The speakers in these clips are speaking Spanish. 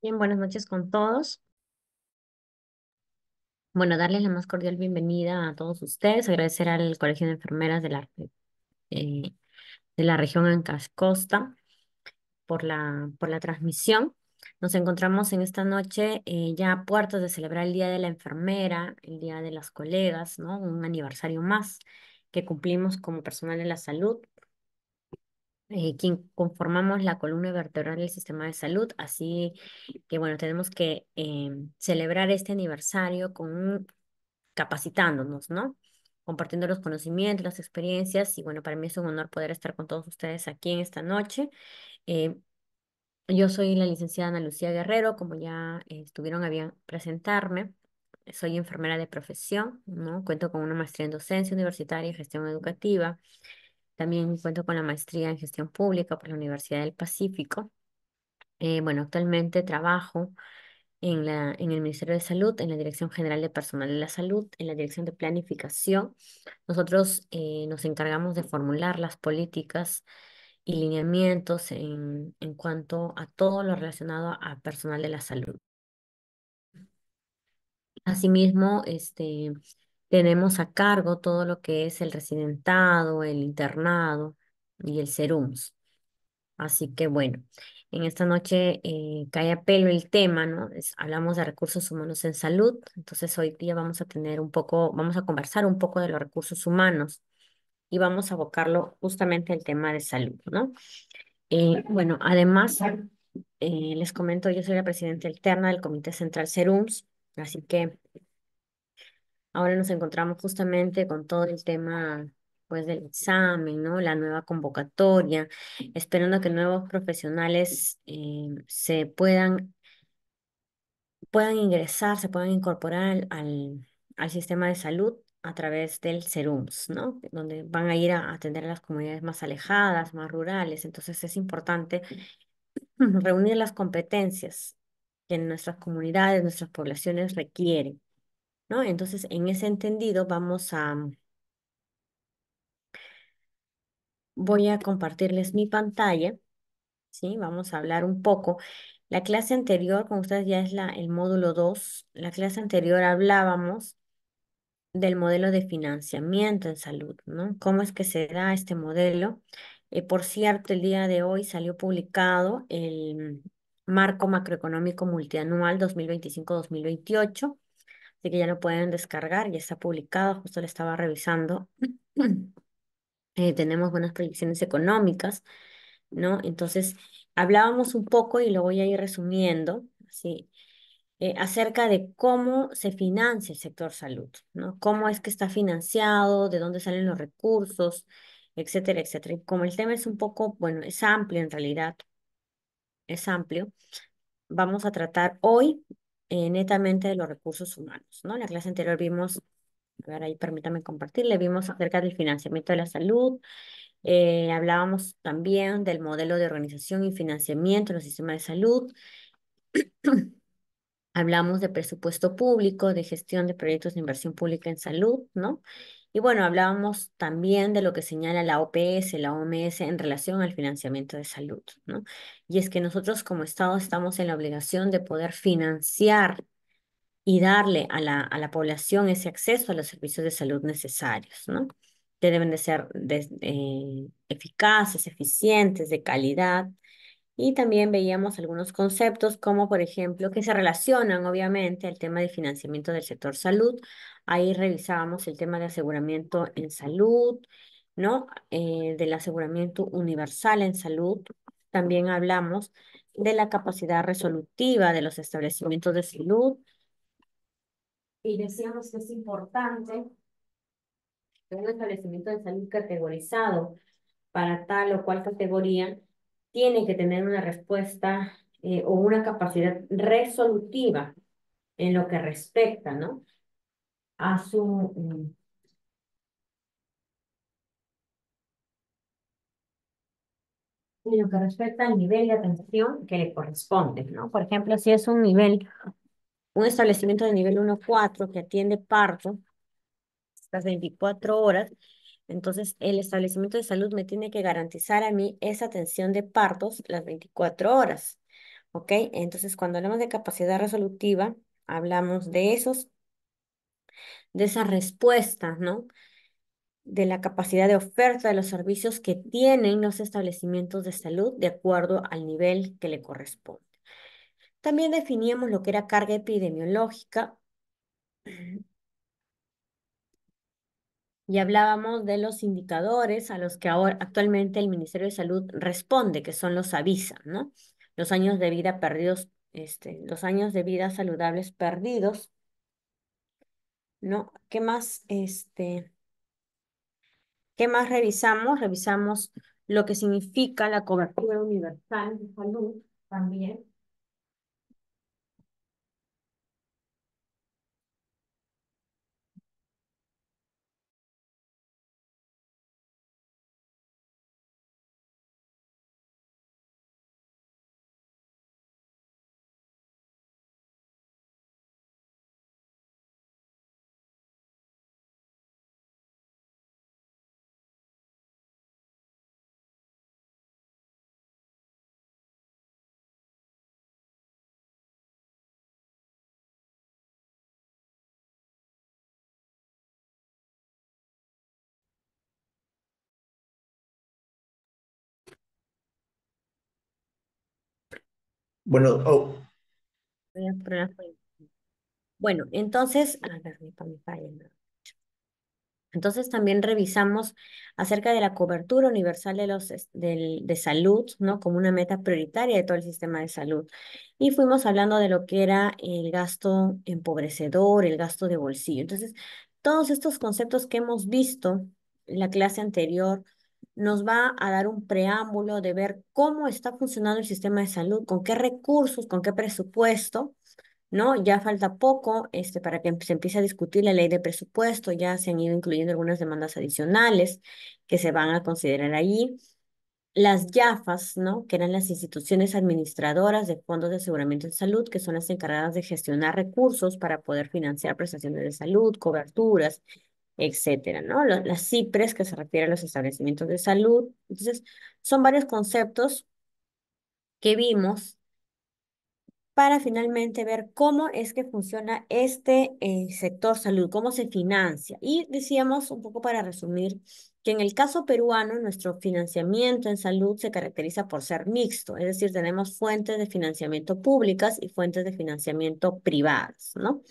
Bien, buenas noches con todos. Bueno, darles la más cordial bienvenida a todos ustedes, agradecer al Colegio de Enfermeras eh, de la región Ancash Costa por la transmisión. Nos encontramos en esta noche ya a puertas de celebrar el Día de la Enfermera, el Día de las Colegas, ¿no? Un aniversario más que cumplimos como personal de la salud, quien conformamos la columna vertebral del sistema de salud. Así que, bueno, tenemos que celebrar este aniversario capacitándonos, ¿no? Compartiendo los conocimientos, las experiencias. Y bueno, para mí es un honor poder estar con todos ustedes aquí en esta noche. Eh, yo soy la licenciada Ana Lucía Guerrero, como ya estuvieron a bien presentarme. Soy enfermera de profesión, ¿no? Cuento con una maestría en docencia universitaria y gestión educativa. También cuento con la maestría en gestión pública por la Universidad del Pacífico. Bueno, actualmente trabajo en el Ministerio de Salud, en la Dirección General de Personal de la Salud, en la Dirección de Planificación. Nosotros nos encargamos de formular las políticas y lineamientos en cuanto a todo lo relacionado a personal de la salud. Asimismo, tenemos a cargo todo lo que es el residentado, el internado y el SERUMS. Así que bueno, en esta noche cae a pelo el tema, ¿no? Hablamos de recursos humanos en salud, entonces hoy día vamos a tener vamos a conversar un poco de los recursos humanos y vamos a abocarlo justamente al tema de salud, ¿no? Bueno, además, les comento, yo soy la presidenta alterna del Comité Central SERUMS, así que ahora nos encontramos justamente con todo el tema, pues, del examen, ¿no? La nueva convocatoria, esperando que nuevos profesionales puedan ingresar, se puedan incorporar al sistema de salud a través del SERUMS, ¿no? Donde van a ir a atender a las comunidades más alejadas, más rurales. Entonces es importante reunir las competencias que nuestras comunidades, nuestras poblaciones requieren, ¿no? Entonces, en ese entendido, voy a compartirles mi pantalla, ¿sí? Vamos a hablar un poco. La clase anterior, con ustedes ya es el módulo 2. La clase anterior hablábamos del modelo de financiamiento en salud, ¿no? ¿Cómo es que se da este modelo? Por cierto, el día de hoy salió publicado el Marco Macroeconómico Multianual 2025-2028, así que ya lo pueden descargar, ya está publicado, justo lo estaba revisando. Tenemos buenas proyecciones económicas, ¿no? Entonces, hablábamos un poco y lo voy a ir resumiendo, ¿sí? Acerca de cómo se financia el sector salud, ¿no? Cómo es que está financiado, de dónde salen los recursos, etcétera, etcétera. Y como el tema es un poco, bueno, es amplio en realidad, es amplio, vamos a tratar hoy netamente de los recursos humanos, ¿no? En la clase anterior vimos, a ver, ahí permítame compartirle, vimos acerca del financiamiento de la salud. Hablábamos también del modelo de organización y financiamiento del sistema de salud. Hablamos de presupuesto público, de gestión de proyectos de inversión pública en salud, ¿no? Y bueno, hablábamos también de lo que señala la OPS, la OMS en relación al financiamiento de salud, ¿no? Y es que nosotros como Estado estamos en la obligación de poder financiar y darle a la población ese acceso a los servicios de salud necesarios, ¿no? Que deben de ser eficaces, eficientes, de calidad. Y también veíamos algunos conceptos como, por ejemplo, que se relacionan obviamente al tema de financiamiento del sector salud. Ahí revisábamos el tema de aseguramiento en salud, ¿no? Del aseguramiento universal en salud. También hablamos de la capacidad resolutiva de los establecimientos de salud y decíamos que es importante que un establecimiento de salud categorizado para tal o cual categoría tiene que tener una respuesta o una capacidad resolutiva en lo que respecta, ¿no? A en lo que respecta al nivel de atención que le corresponde, ¿no? Por ejemplo, si es un establecimiento de nivel 1-4 que atiende parto las 24 horas, entonces el establecimiento de salud me tiene que garantizar a mí esa atención de partos las 24 horas. ¿ok? Entonces, cuando hablamos de capacidad resolutiva, hablamos de esas respuestas, ¿no? De la capacidad de oferta de los servicios que tienen los establecimientos de salud de acuerdo al nivel que le corresponde. También definíamos lo que era carga epidemiológica y hablábamos de los indicadores a los que ahora actualmente el Ministerio de Salud responde, que son los avisa, ¿no? Los años de vida perdidos, los años de vida saludables perdidos, ¿no? ¿Qué más, qué más revisamos? Revisamos lo que significa la cobertura universal de salud también. Bueno, Voy a poner- Bueno, entonces, a ver, mi página. Entonces también revisamos acerca de la cobertura universal de salud, ¿no? Como una meta prioritaria de todo el sistema de salud. Y fuimos hablando de lo que era el gasto empobrecedor, el gasto de bolsillo. Entonces, todos estos conceptos que hemos visto en la clase anterior nos va a dar un preámbulo de ver cómo está funcionando el sistema de salud, con qué recursos, con qué presupuesto, ¿no? Ya falta poco para que se empiece a discutir la ley de presupuesto, ya se han ido incluyendo algunas demandas adicionales que se van a considerar allí. Las YAFAs, ¿no? Que eran las instituciones administradoras de fondos de aseguramiento de salud, que son las encargadas de gestionar recursos para poder financiar prestaciones de salud, coberturas, etcétera, ¿no? Las CIPRES, que se refiere a los establecimientos de salud. Entonces, son varios conceptos que vimos para finalmente ver cómo es que funciona este sector salud, cómo se financia. Y decíamos, un poco para resumir, que en el caso peruano, nuestro financiamiento en salud se caracteriza por ser mixto, es decir, tenemos fuentes de financiamiento públicas y fuentes de financiamiento privadas, ¿no?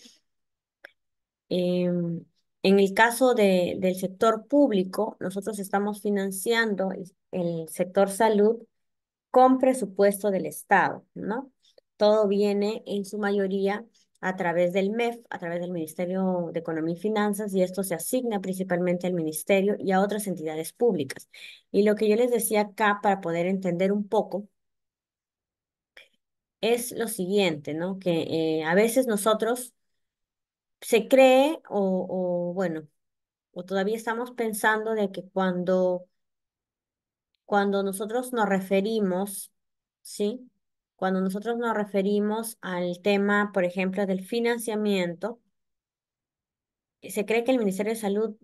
En el caso del sector público, nosotros estamos financiando el sector salud con presupuesto del Estado, ¿no? Todo viene en su mayoría a través del MEF, a través del Ministerio de Economía y Finanzas, y esto se asigna principalmente al ministerio y a otras entidades públicas. Y lo que yo les decía acá, para poder entender un poco, es lo siguiente, ¿no? Que a veces nosotros se cree bueno, o todavía estamos pensando de que cuando nosotros nos referimos, ¿sí? Cuando nosotros nos referimos al tema, por ejemplo, del financiamiento, se cree que el Ministerio de Salud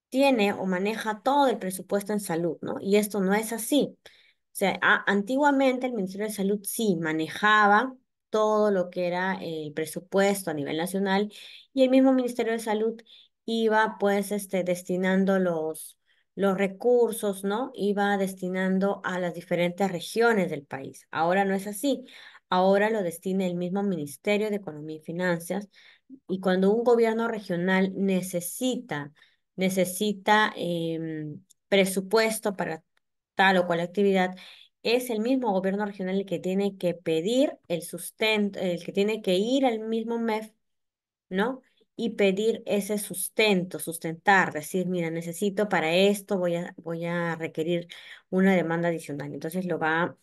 tiene o maneja todo el presupuesto en salud, ¿no? Y esto no es así. O sea, antiguamente el Ministerio de Salud sí manejaba todo lo que era el presupuesto a nivel nacional y el mismo Ministerio de Salud iba pues destinando los recursos, ¿no? Iba destinando a las diferentes regiones del país. Ahora no es así. Ahora lo destina el mismo Ministerio de Economía y Finanzas y cuando un gobierno regional necesita presupuesto para tal o cual actividad, es el mismo gobierno regional el que tiene que pedir el sustento, el que tiene que ir al mismo MEF, ¿no? Y pedir ese sustento, sustentar, decir, mira, necesito para esto, voy a requerir una demanda adicional. Entonces lo va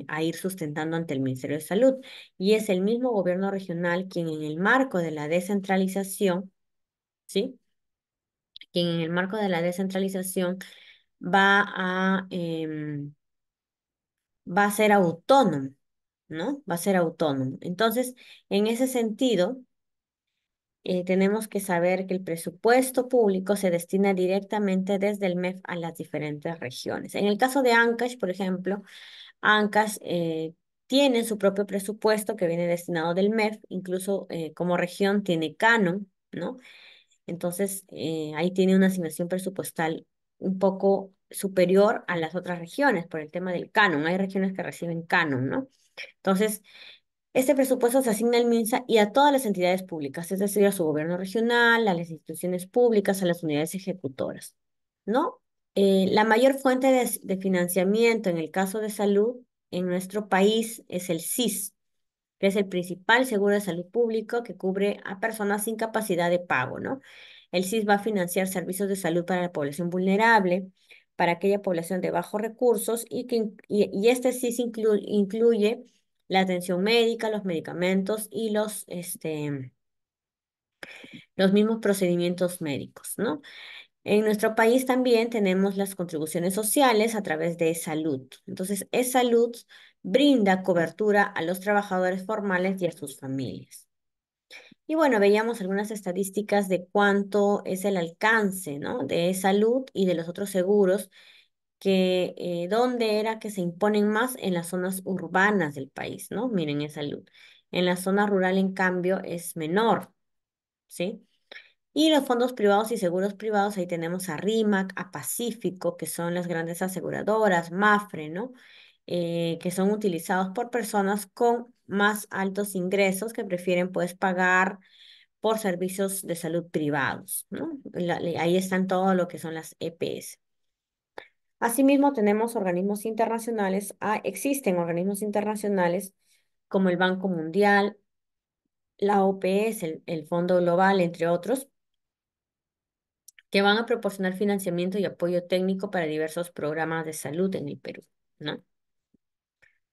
a ir sustentando ante el Ministerio de Salud. Y es el mismo gobierno regional quien en el marco de la descentralización, ¿sí? Quien en el marco de la descentralización va va a ser autónomo, ¿no? Va a ser autónomo. Entonces, en ese sentido, tenemos que saber que el presupuesto público se destina directamente desde el MEF a las diferentes regiones. En el caso de Ancash, por ejemplo, Ancash tienen su propio presupuesto que viene destinado del MEF, incluso como región tiene canon, ¿no? Entonces, ahí tiene una asignación presupuestal un poco superior a las otras regiones por el tema del canon. Hay regiones que reciben canon, ¿no? Entonces, este presupuesto se asigna al MINSA y a todas las entidades públicas, es decir, a su gobierno regional, a las instituciones públicas, a las unidades ejecutoras, ¿no? La mayor fuente de financiamiento en el caso de salud en nuestro país es el SIS, que es el principal seguro de salud público que cubre a personas sin capacidad de pago, ¿no? El SIS va a financiar servicios de salud para la población vulnerable, para aquella población de bajos recursos y este SIS incluye la atención médica, los medicamentos y los mismos procedimientos médicos, ¿no? En nuestro país también tenemos las contribuciones sociales a través de salud. Entonces, salud brinda cobertura a los trabajadores formales y a sus familias. Y bueno, veíamos algunas estadísticas de cuánto es el alcance, ¿no? De salud y de los otros seguros, que dónde era que se imponen más en las zonas urbanas del país, ¿no? Miren, es salud. En la zona rural, en cambio, es menor, ¿sí? Y los fondos privados y seguros privados, ahí tenemos a RIMAC, a Pacífico, que son las grandes aseguradoras, MAFRE, ¿no? Que son utilizados por personas con más altos ingresos que prefieren pues pagar por servicios de salud privados, ¿no? Ahí están todo lo que son las EPS. Asimismo, tenemos organismos internacionales, existen organismos internacionales como el Banco Mundial, la OPS, el Fondo Global, entre otros, que van a proporcionar financiamiento y apoyo técnico para diversos programas de salud en el Perú, ¿no?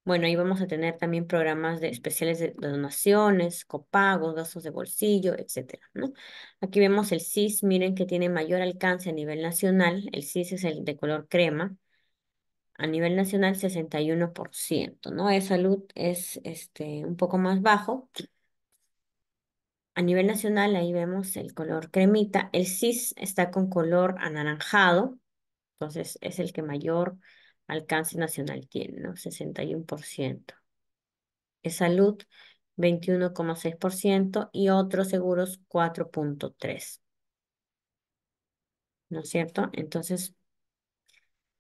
Bueno, ahí vamos a tener también programas especiales de donaciones, copagos, gastos de bolsillo, etcétera, ¿no? Aquí vemos el SIS, miren que tiene mayor alcance a nivel nacional. El SIS es el de color crema. A nivel nacional, 61%, ¿no? De salud es un poco más bajo. A nivel nacional, ahí vemos el color cremita. El SIS está con color anaranjado, entonces es el que mayor alcance nacional tiene, ¿no? 61%. Es salud, 21,6% y otros seguros, 4,3%. ¿No es cierto? Entonces,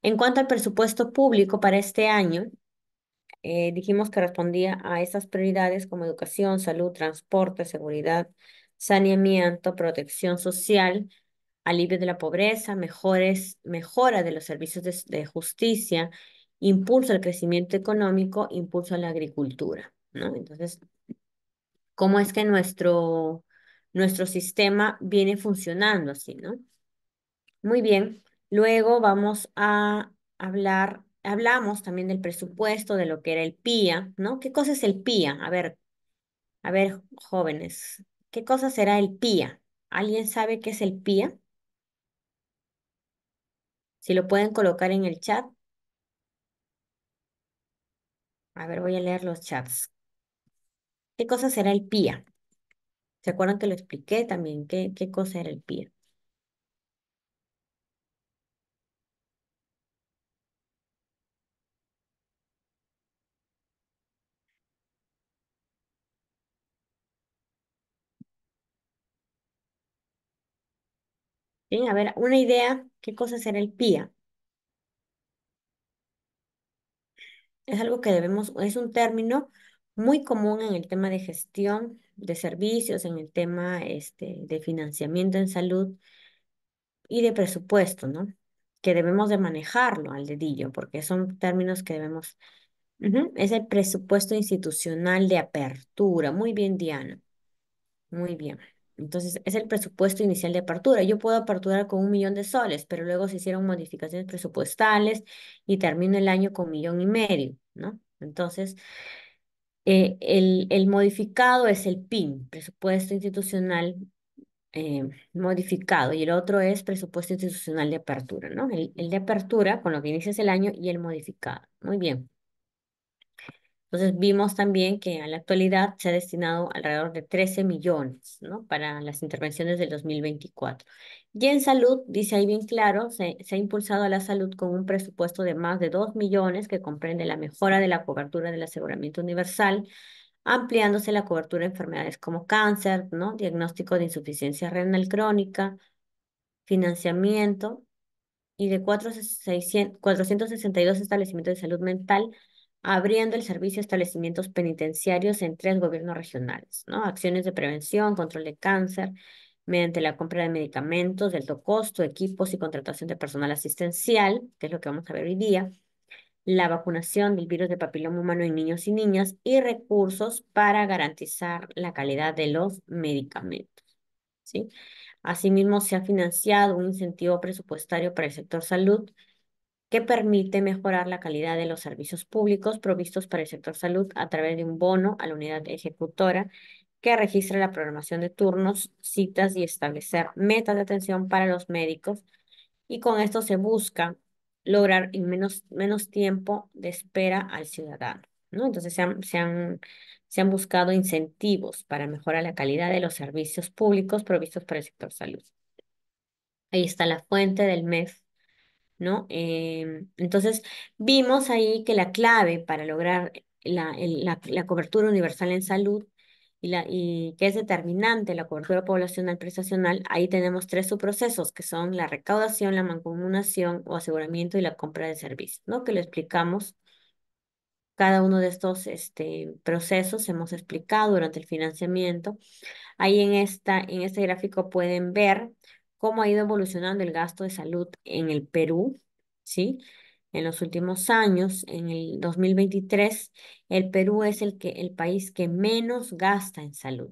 en cuanto al presupuesto público para este año, dijimos que respondía a esas prioridades como educación, salud, transporte, seguridad, saneamiento, protección social, alivio de la pobreza, mejora de los servicios de justicia, impulso al crecimiento económico, impulso a la agricultura, ¿no? Entonces, ¿cómo es que nuestro sistema viene funcionando así, ¿no? Muy bien. Luego vamos a hablamos también del presupuesto, de lo que era el PIA, ¿no? ¿Qué cosa es el PIA? A ver, jóvenes, ¿qué cosa será el PIA? ¿Alguien sabe qué es el PIA? Si lo pueden colocar en el chat. A ver, voy a leer los chats. ¿Qué cosa será el PIA? ¿Se acuerdan que lo expliqué también? ¿Qué cosa era el PIA? ¿Sí? A ver, una idea, ¿qué cosa será el PIA? Es algo que es un término muy común en el tema de gestión de servicios, en el tema de financiamiento en salud y de presupuesto, ¿no? Que debemos de manejarlo al dedillo, porque son términos que debemos. Ujú. Es el presupuesto institucional de apertura. Muy bien, Diana. Muy bien. Entonces, es el presupuesto inicial de apertura. Yo puedo aperturar con 1 millón de soles, pero luego se hicieron modificaciones presupuestales y termino el año con 1,5 millones, ¿no? Entonces, el modificado es el PIN, presupuesto institucional modificado, y el otro es presupuesto institucional de apertura, ¿no? El de apertura, con lo que inicias el año, y el modificado. Muy bien. Entonces vimos también que en la actualidad se ha destinado alrededor de 13 millones, ¿no? Para las intervenciones del 2024. Y en salud, dice ahí bien claro, se ha impulsado a la salud con un presupuesto de más de 2 millones que comprende la mejora de la cobertura del aseguramiento universal, ampliándose la cobertura de enfermedades como cáncer, ¿no? Diagnóstico de insuficiencia renal crónica, financiamiento y de 462 establecimientos de salud mental, abriendo el servicio a establecimientos penitenciarios en 3 gobiernos regionales, ¿no? Acciones de prevención, control de cáncer, mediante la compra de medicamentos de alto costo, equipos y contratación de personal asistencial, que es lo que vamos a ver hoy día, la vacunación del virus de papiloma humano en niños y niñas y recursos para garantizar la calidad de los medicamentos, ¿sí? Asimismo, se ha financiado un incentivo presupuestario para el sector salud que permite mejorar la calidad de los servicios públicos provistos para el sector salud a través de un bono a la unidad ejecutora que registra la programación de turnos, citas y establecer metas de atención para los médicos. Y con esto se busca lograr en menos tiempo de espera al ciudadano, ¿no? Entonces se han buscado incentivos para mejorar la calidad de los servicios públicos provistos para el sector salud. Ahí está la fuente del MEF, ¿no? Entonces, vimos ahí que la clave para lograr la cobertura universal en salud y que es determinante la cobertura poblacional prestacional, ahí tenemos 3 subprocesos, que son la recaudación, la mancomunación o aseguramiento y la compra de servicios, ¿no? Que lo explicamos. Cada uno de estos procesos hemos explicado durante el financiamiento. Ahí en este gráfico pueden ver cómo ha ido evolucionando el gasto de salud en el Perú, ¿sí? En los últimos años, en el 2023, el Perú es el país que menos gasta en salud,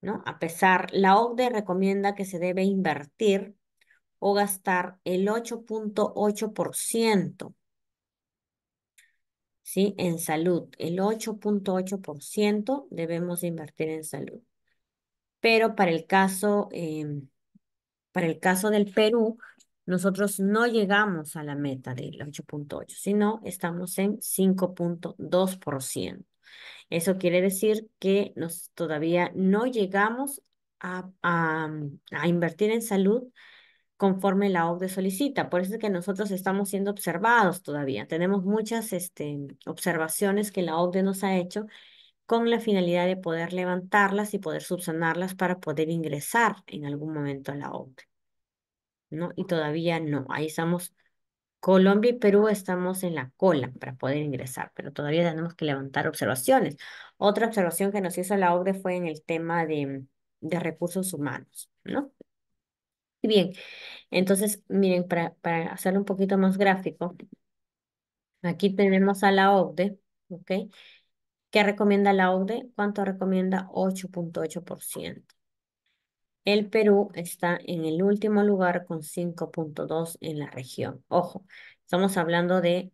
¿no? A pesar, la OCDE recomienda que se debe invertir o gastar el 8,8%, ¿sí? En salud, el 8,8% debemos invertir en salud. Pero para el caso del Perú, nosotros no llegamos a la meta del 8,8, sino estamos en 5,2%. Eso quiere decir que todavía no llegamos a invertir en salud conforme la OCDE solicita. Por eso es que nosotros estamos siendo observados todavía. Tenemos muchas observaciones que la OCDE nos ha hecho con la finalidad de poder levantarlas y poder subsanarlas para poder ingresar en algún momento a la OCDE, ¿no? Y todavía no. Ahí estamos. Colombia y Perú estamos en la cola para poder ingresar, pero todavía tenemos que levantar observaciones. Otra observación que nos hizo la OCDE fue en el tema de recursos humanos, ¿no? Y bien, entonces, miren, para hacerlo un poquito más gráfico, aquí tenemos a la OCDE, ¿ok? ¿Qué recomienda la OCDE? ¿Cuánto recomienda? 8,8%. El Perú está en el último lugar con 5,2 en la región. Ojo, estamos hablando de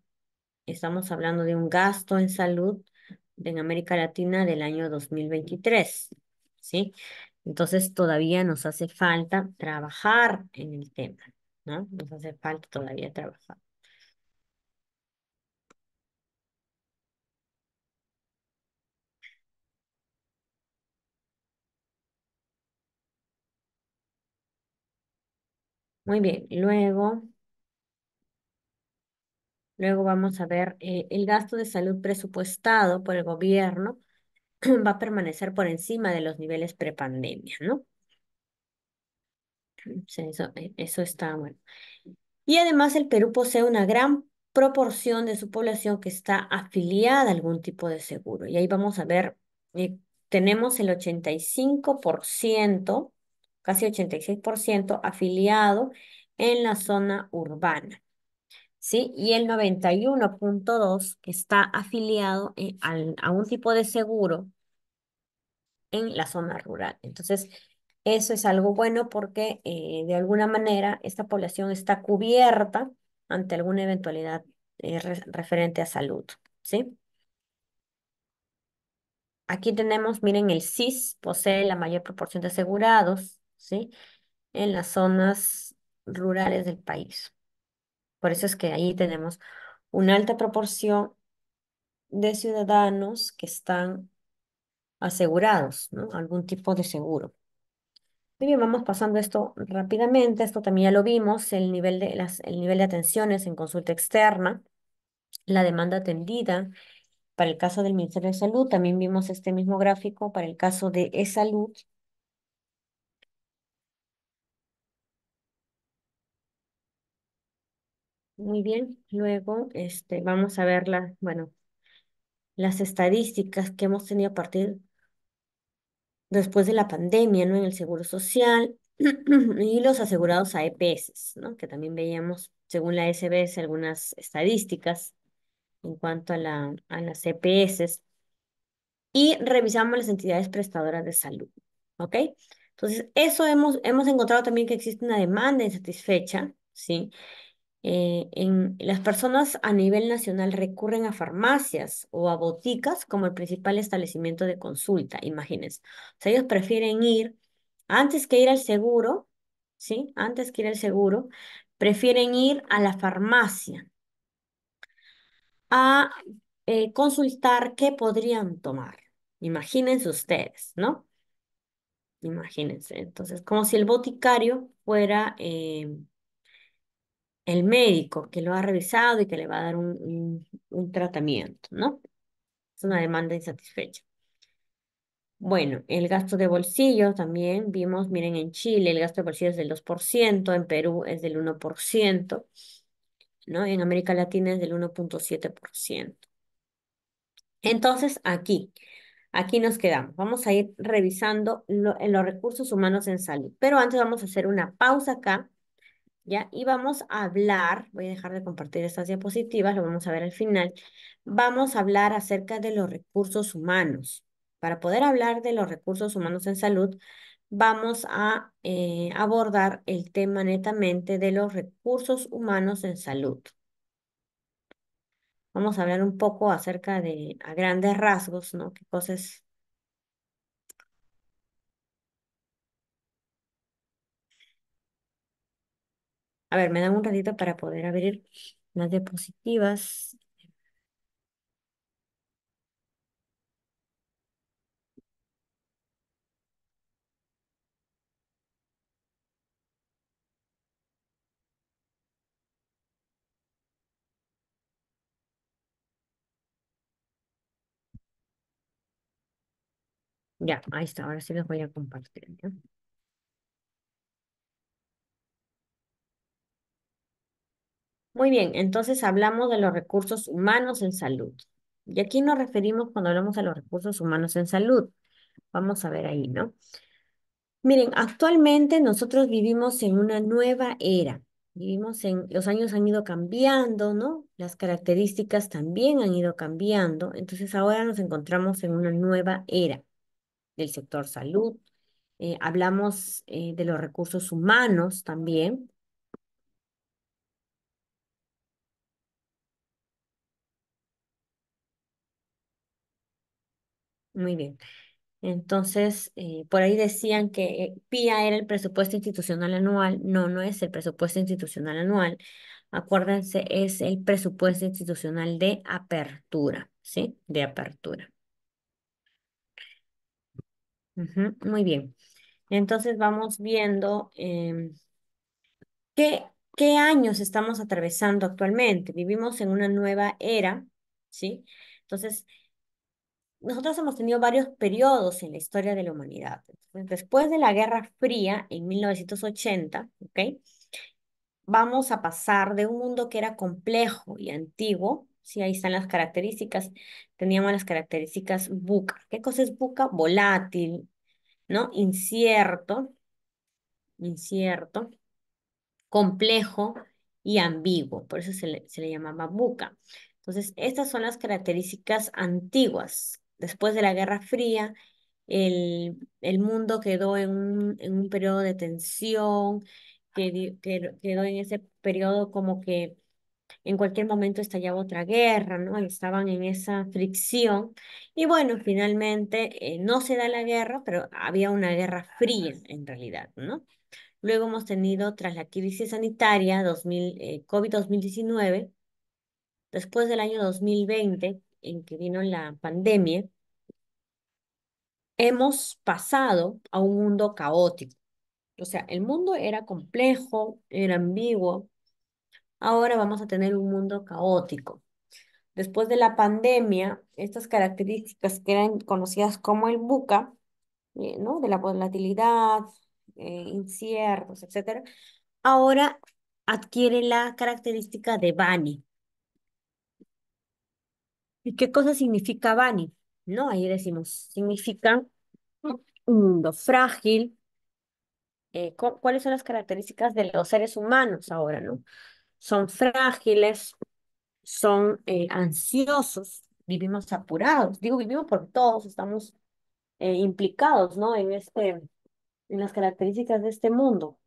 Estamos hablando de un gasto en salud en América Latina del año 2023, ¿sí? Entonces todavía nos hace falta trabajar en el tema, ¿no? Nos hace falta todavía trabajar. Muy bien, luego vamos a ver el gasto de salud presupuestado por el gobierno va a permanecer por encima de los niveles prepandemia, ¿no? Sí, eso está bueno. Y además el Perú posee una gran proporción de su población que está afiliada a algún tipo de seguro. Y ahí vamos a ver, tenemos el 85%, casi 86% afiliado en la zona urbana, ¿sí? Y el 91,2% que está afiliado a un tipo de seguro en la zona rural. Entonces, eso es algo bueno porque de alguna manera esta población está cubierta ante alguna eventualidad referente a salud, ¿sí? Aquí tenemos, miren, el CIS posee la mayor proporción de asegurados, ¿sí? En las zonas rurales del país. Por eso es que ahí tenemos una alta proporción de ciudadanos que están asegurados, ¿no? Algún tipo de seguro. Muy bien, vamos pasando esto rápidamente. Esto también ya lo vimos, el nivel de atenciones en consulta externa, la demanda atendida. Para el caso del Ministerio de Salud, también vimos este mismo gráfico para el caso de e-salud. Muy bien, luego vamos a ver bueno, las estadísticas que hemos tenido a partir después de la pandemia, ¿no? En el Seguro Social y los asegurados a EPS, ¿no? Que también veíamos, según la SBS, algunas estadísticas en cuanto a las EPS y revisamos las entidades prestadoras de salud, ¿ok? Entonces, eso hemos encontrado también que existe una demanda insatisfecha, ¿sí? Las personas a nivel nacional recurren a farmacias o a boticas como el principal establecimiento de consulta, imagínense. O sea, ellos prefieren ir, antes que ir al seguro, ¿sí? Antes que ir al seguro, prefieren ir a la farmacia a consultar qué podrían tomar. Imagínense ustedes, ¿no? Imagínense. Entonces, como si el boticario fuera el médico que lo ha revisado y que le va a dar un tratamiento, ¿no? Es una demanda insatisfecha. Bueno, el gasto de bolsillo también vimos, miren, en Chile el gasto de bolsillo es del 2%, en Perú es del 1%, ¿no? En América Latina es del 1,7%. Entonces, aquí nos quedamos. Vamos a ir revisando en los recursos humanos en salud. Pero antes vamos a hacer una pausa acá, ¿ya? Y vamos a hablar, voy a dejar de compartir estas diapositivas, lo vamos a ver al final. Vamos a hablar acerca de los recursos humanos. Para poder hablar de los recursos humanos en salud, vamos a abordar el tema netamente de los recursos humanos en salud. Vamos a hablar un poco acerca de, a grandes rasgos, ¿no? ¿Qué cosas? A ver, me dan un ratito para poder abrir las diapositivas. Ya, ahí está, ahora sí les voy a compartir, ¿ya? Muy bien, entonces hablamos de los recursos humanos en salud. ¿Y a quién nos referimos cuando hablamos de los recursos humanos en salud? Vamos a ver ahí, ¿no? Miren, actualmente nosotros vivimos en una nueva era. Los años han ido cambiando, ¿no? Las características también han ido cambiando. Entonces ahora nos encontramos en una nueva era del sector salud. Hablamos de los recursos humanos también. Muy bien. Entonces, por ahí decían que PIA era el presupuesto institucional anual. No, no es el presupuesto institucional anual. Acuérdense, es el presupuesto institucional de apertura, ¿sí? De apertura. Ujú, muy bien. Entonces vamos viendo qué, qué años estamos atravesando actualmente. Vivimos en una nueva era, ¿sí? Entonces, nosotros hemos tenido varios periodos en la historia de la humanidad. Entonces, después de la Guerra Fría en 1980, ¿ok? Vamos a pasar de un mundo que era complejo y antiguo, sí, ahí están las características. Teníamos las características VUCA. ¿Qué cosa es VUCA? Volátil, ¿no? Incierto, complejo y ambiguo. Por eso se le llamaba VUCA. Entonces, estas son las características antiguas. Después de la Guerra Fría, el mundo quedó en un periodo de tensión, quedó en ese periodo como que en cualquier momento estallaba otra guerra, ¿no? Estaban en esa fricción. Y bueno, finalmente no se da la guerra, pero había una guerra fría en realidad, ¿no? Luego hemos tenido, tras la crisis sanitaria COVID-19, después del año 2020. en que vino la pandemia, hemos pasado a un mundo caótico. O sea, el mundo era complejo, era ambiguo. Ahora vamos a tener un mundo caótico. Después de la pandemia, estas características que eran conocidas como el buca, ¿no? De la volatilidad, inciertos, etcétera, ahora adquiere la característica de Bani. ¿Y qué cosa significa Bani? ¿No? Ahí decimos, significa un mundo frágil. ¿Cuáles son las características de los seres humanos ahora, no? Son frágiles, son ansiosos, vivimos apurados. Digo, vivimos porque todos estamos implicados, ¿no? En las características de este mundo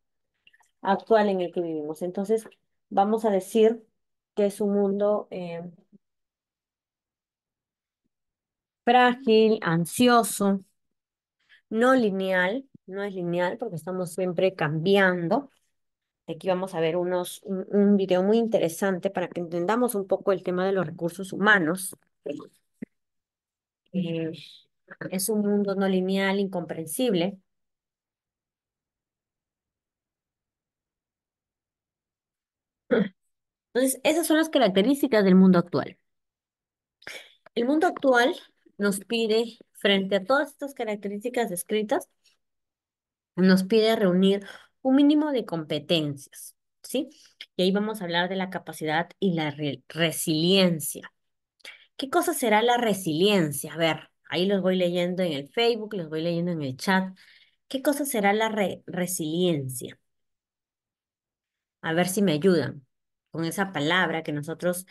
actual en el que vivimos. Entonces, vamos a decir que es un mundo frágil, ansioso, no lineal, no es lineal porque estamos siempre cambiando. Aquí vamos a ver un video muy interesante para que entendamos un poco el tema de los recursos humanos. Eh, es un mundo no lineal, incomprensible. Entonces, esas son las características del mundo actual. El mundo actual nos pide, frente a todas estas características descritas, nos pide reunir un mínimo de competencias, ¿sí? Y ahí vamos a hablar de la capacidad y la resiliencia. ¿Qué cosa será la resiliencia? A ver, ahí los voy leyendo en el Facebook, los voy leyendo en el chat. ¿Qué cosa será la resiliencia? A ver si me ayudan con esa palabra que nosotros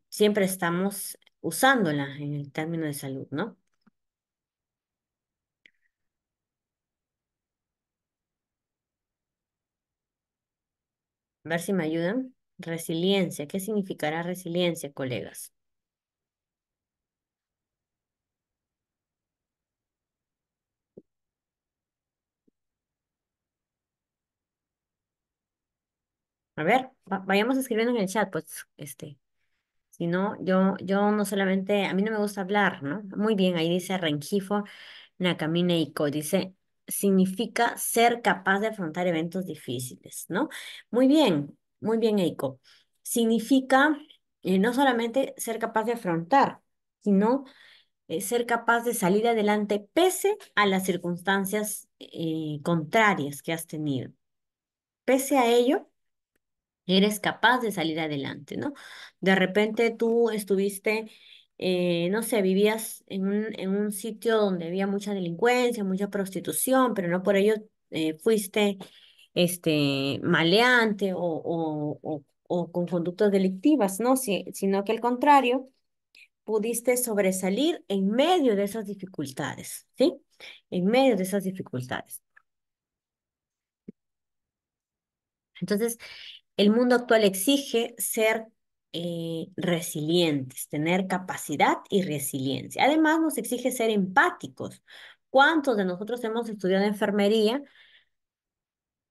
siempre estamos usándola en el término de salud, ¿no? A ver si me ayudan. Resiliencia, ¿qué significará resiliencia, colegas? A ver, vayamos escribiendo en el chat, pues, si no, yo no solamente, a mí no me gusta hablar, ¿no? Muy bien, ahí dice Rengifo Nakamine Iko, dice, significa ser capaz de afrontar eventos difíciles, ¿no? Muy bien, Eiko. Significa no solamente ser capaz de afrontar, sino ser capaz de salir adelante pese a las circunstancias contrarias que has tenido. Pese a ello, eres capaz de salir adelante, ¿no? De repente tú estuviste, no sé, vivías en un sitio donde había mucha delincuencia, mucha prostitución, pero no por ello fuiste maleante o con conductas delictivas, ¿no? Sino que al contrario, pudiste sobresalir en medio de esas dificultades, ¿sí? En medio de esas dificultades. Entonces, el mundo actual exige ser resilientes, tener capacidad y resiliencia. Además, nos exige ser empáticos. ¿Cuántos de nosotros hemos estudiado enfermería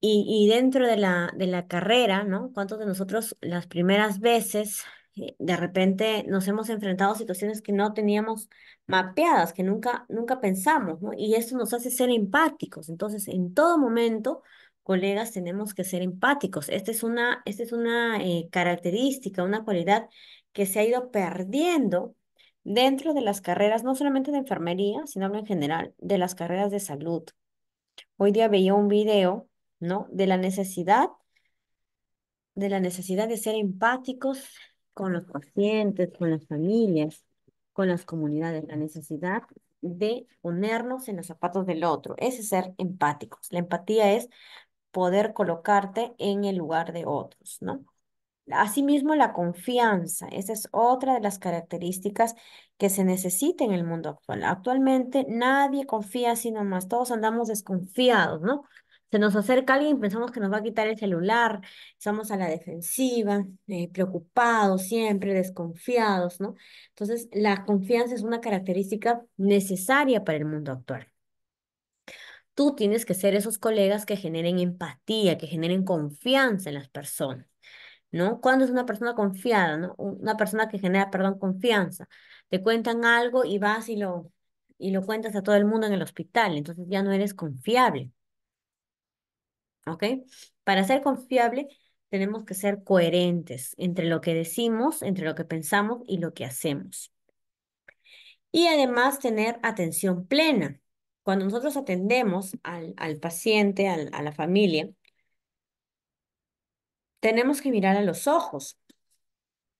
y dentro de la carrera, ¿no? ¿Cuántos de nosotros las primeras veces de repente nos hemos enfrentado a situaciones que no teníamos mapeadas, que nunca pensamos, ¿no? Y esto nos hace ser empáticos. Entonces, en todo momento, colegas, tenemos que ser empáticos. Esta es una característica, una cualidad que se ha ido perdiendo dentro de las carreras, no solamente de enfermería, sino hablo en general, de las carreras de salud. Hoy día veía un video, ¿no? De la necesidad de ser empáticos con los pacientes, con las familias, con las comunidades, la necesidad de ponernos en los zapatos del otro. Ese es ser empáticos. La empatía es poder colocarte en el lugar de otros, ¿no? Asimismo, la confianza, esa es otra de las características que se necesita en el mundo actual. Actualmente nadie confía así nomás, todos andamos desconfiados, ¿no? Se nos acerca alguien y pensamos que nos va a quitar el celular, estamos a la defensiva, preocupados siempre, desconfiados, ¿no? Entonces, la confianza es una característica necesaria para el mundo actual. Tú tienes que ser esos colegas que generen empatía, que generen confianza en las personas. ¿no? ¿Cuándo es una persona confiada, ¿no? Una persona que genera, perdón, confianza. Te cuentan algo y vas y lo cuentas a todo el mundo en el hospital, entonces ya no eres confiable, ¿ok? Para ser confiable tenemos que ser coherentes entre lo que decimos, entre lo que pensamos y lo que hacemos. Y además tener atención plena. Cuando nosotros atendemos al paciente, a la familia, tenemos que mirar a los ojos.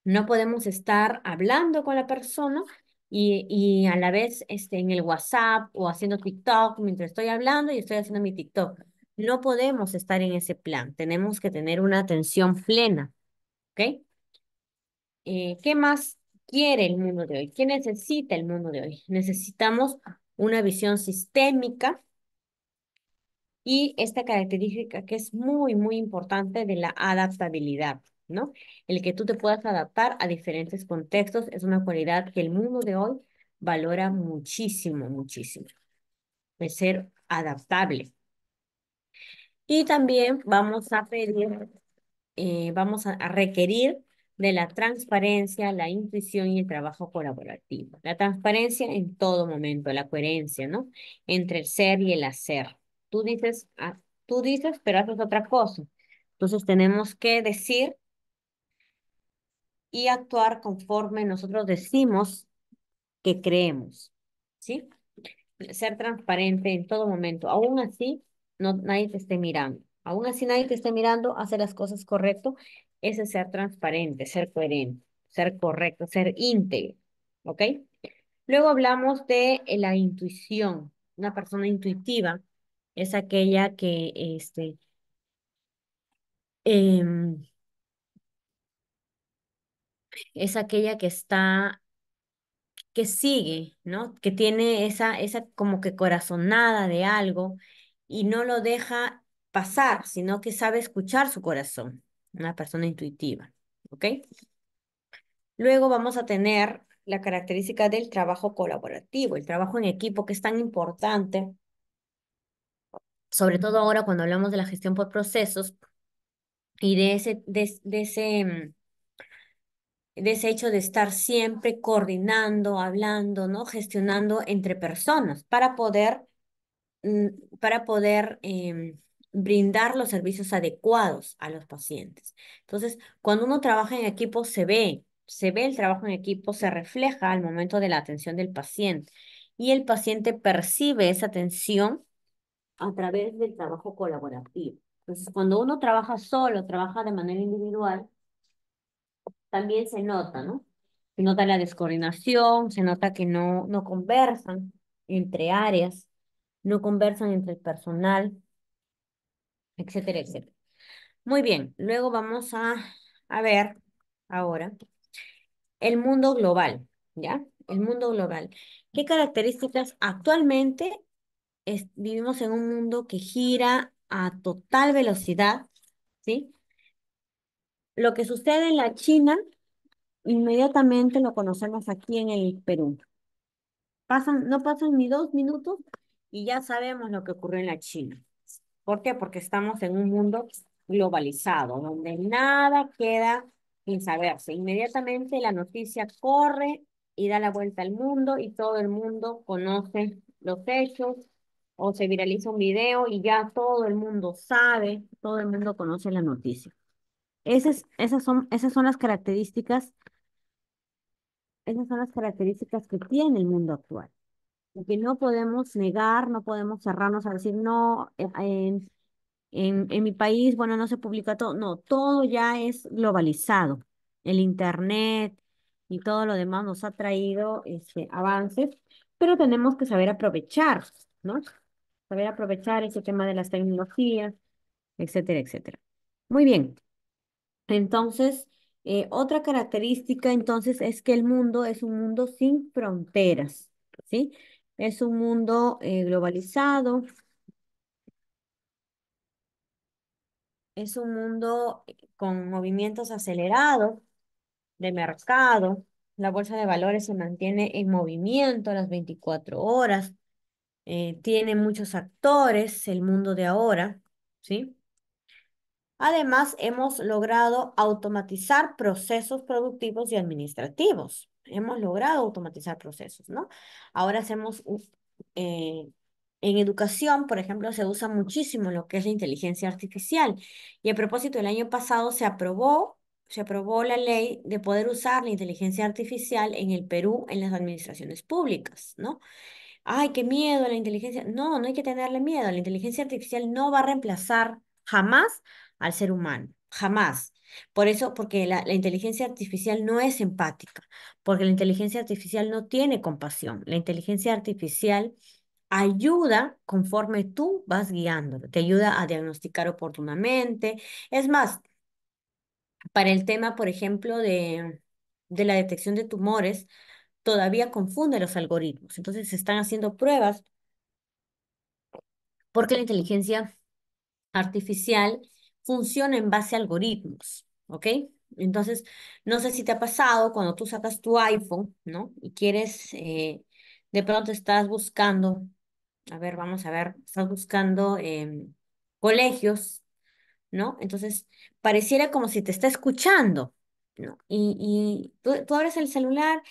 No podemos estar hablando con la persona y a la vez en el WhatsApp o haciendo TikTok mientras estoy hablando y estoy haciendo mi TikTok. No podemos estar en ese plan. Tenemos que tener una atención plena, ¿ok? ¿Qué más quiere el mundo de hoy? ¿Qué necesita el mundo de hoy? Necesitamos una visión sistémica y esta característica que es muy, muy importante de la adaptabilidad, ¿no? El que tú te puedas adaptar a diferentes contextos es una cualidad que el mundo de hoy valora muchísimo, muchísimo, el ser adaptable. Y también vamos a pedir a requerir de la transparencia, la intuición y el trabajo colaborativo. La transparencia en todo momento, la coherencia, ¿no? Entre el ser y el hacer. Tú dices, tú dices, pero haces otra cosa. Entonces tenemos que decir y actuar conforme nosotros decimos que creemos, ¿sí? Ser transparente en todo momento. Aún así, no, nadie te esté mirando. Aún así, nadie te esté mirando, hacer las cosas correcto. Ese es ser transparente, ser coherente, ser correcto, ser íntegro. ¿Ok? Luego hablamos de la intuición. Una persona intuitiva es aquella que em, es aquella que está que sigue, ¿no? Que tiene esa como que corazonada de algo y no lo deja pasar, sino que sabe escuchar su corazón, una persona intuitiva, ¿ok? Luego vamos a tener la característica del trabajo colaborativo, el trabajo en equipo, que es tan importante, sobre todo ahora cuando hablamos de la gestión por procesos y de ese hecho de estar siempre coordinando, hablando, ¿no? Gestionando entre personas para poder brindar los servicios adecuados a los pacientes. Entonces, cuando uno trabaja en equipo, se ve el trabajo en equipo, se refleja al momento de la atención del paciente y el paciente percibe esa atención a través del trabajo colaborativo. Entonces, cuando uno trabaja solo, trabaja de manera individual, también se nota, ¿no? Se nota la descoordinación, se nota que no conversan entre áreas, no conversan entre el personal, etcétera, etcétera. Muy bien, luego vamos a ver ahora el mundo global, ¿ya? El mundo global. ¿Qué características actualmente vivimos en un mundo que gira a total velocidad, ¿sí? Lo que sucede en la China, inmediatamente lo conocemos aquí en el Perú. No pasan ni 2 minutos y ya sabemos lo que ocurrió en la China. ¿Por qué? Porque estamos en un mundo globalizado, donde nada queda sin saberse. Inmediatamente la noticia corre y da la vuelta al mundo y todo el mundo conoce los hechos o se viraliza un video y ya todo el mundo sabe, todo el mundo conoce la noticia. Esas son las características que tiene el mundo actual. Que no podemos negar, no podemos cerrarnos a decir, no, en mi país, bueno, no se publica todo. No, todo ya es globalizado. El Internet y todo lo demás nos ha traído avances, pero tenemos que saber aprovechar, ¿no? Saber aprovechar ese tema de las tecnologías, etcétera, etcétera. Muy bien. Entonces, otra característica entonces es que el mundo es un mundo sin fronteras, ¿sí? Es un mundo globalizado, es un mundo con movimientos acelerados de mercado. La bolsa de valores se mantiene en movimiento las 24 horas. Tiene muchos actores, el mundo de ahora, ¿sí? Además, hemos logrado automatizar procesos productivos y administrativos. Hemos logrado automatizar procesos, ¿no? Ahora eh, en educación, por ejemplo, se usa muchísimo lo que es la inteligencia artificial. Y a propósito, el año pasado se aprobó la ley de poder usar la inteligencia artificial en el Perú en las administraciones públicas, ¿no? Ay, qué miedo a la inteligencia. No, no hay que tenerle miedo. La inteligencia artificial no va a reemplazar jamás al ser humano, jamás. Por eso, porque la inteligencia artificial no es empática, porque la inteligencia artificial no tiene compasión. La inteligencia artificial ayuda conforme tú vas guiándolo, te ayuda a diagnosticar oportunamente. Es más, para el tema, por ejemplo, de la detección de tumores, todavía confunde los algoritmos. Entonces, se están haciendo pruebas porque la inteligencia artificial funciona en base a algoritmos, ¿ok? Entonces, no sé si te ha pasado cuando tú sacas tu iPhone, ¿no? Y quieres, de pronto estás buscando, a ver, vamos a ver, estás buscando colegios, ¿no? Entonces, pareciera como si te está escuchando, ¿no? Y tú abres el celular,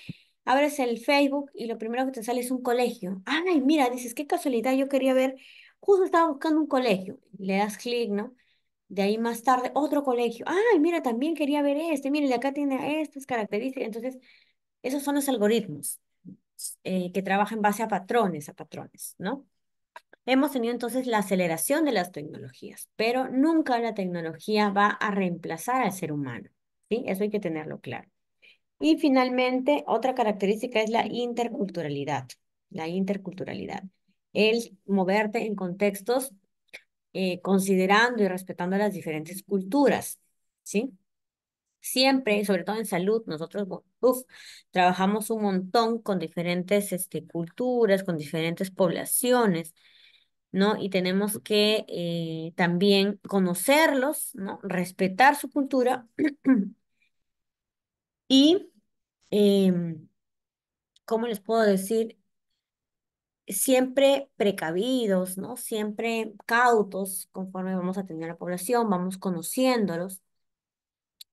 abres el Facebook y lo primero que te sale es un colegio. Ay, mira, dices, qué casualidad, yo quería ver, justo estaba buscando un colegio. Le das clic, ¿no? De ahí más tarde, otro colegio. Ay, mira, también quería ver este, mire, de acá tiene estas características. Entonces, esos son los algoritmos que trabajan en base a patrones, ¿no? Hemos tenido entonces la aceleración de las tecnologías, pero nunca la tecnología va a reemplazar al ser humano, ¿sí? Eso hay que tenerlo claro. Y finalmente, otra característica es la interculturalidad. La interculturalidad. El moverte en contextos considerando y respetando las diferentes culturas, ¿sí? Siempre, sobre todo en salud, nosotros trabajamos un montón con diferentes culturas, con diferentes poblaciones, ¿no? Y tenemos que también conocerlos, ¿no? Respetar su cultura y, ¿cómo les puedo decir? Siempre precavidos, ¿no? Siempre cautos conforme vamos atendiendo a la población, vamos conociéndolos.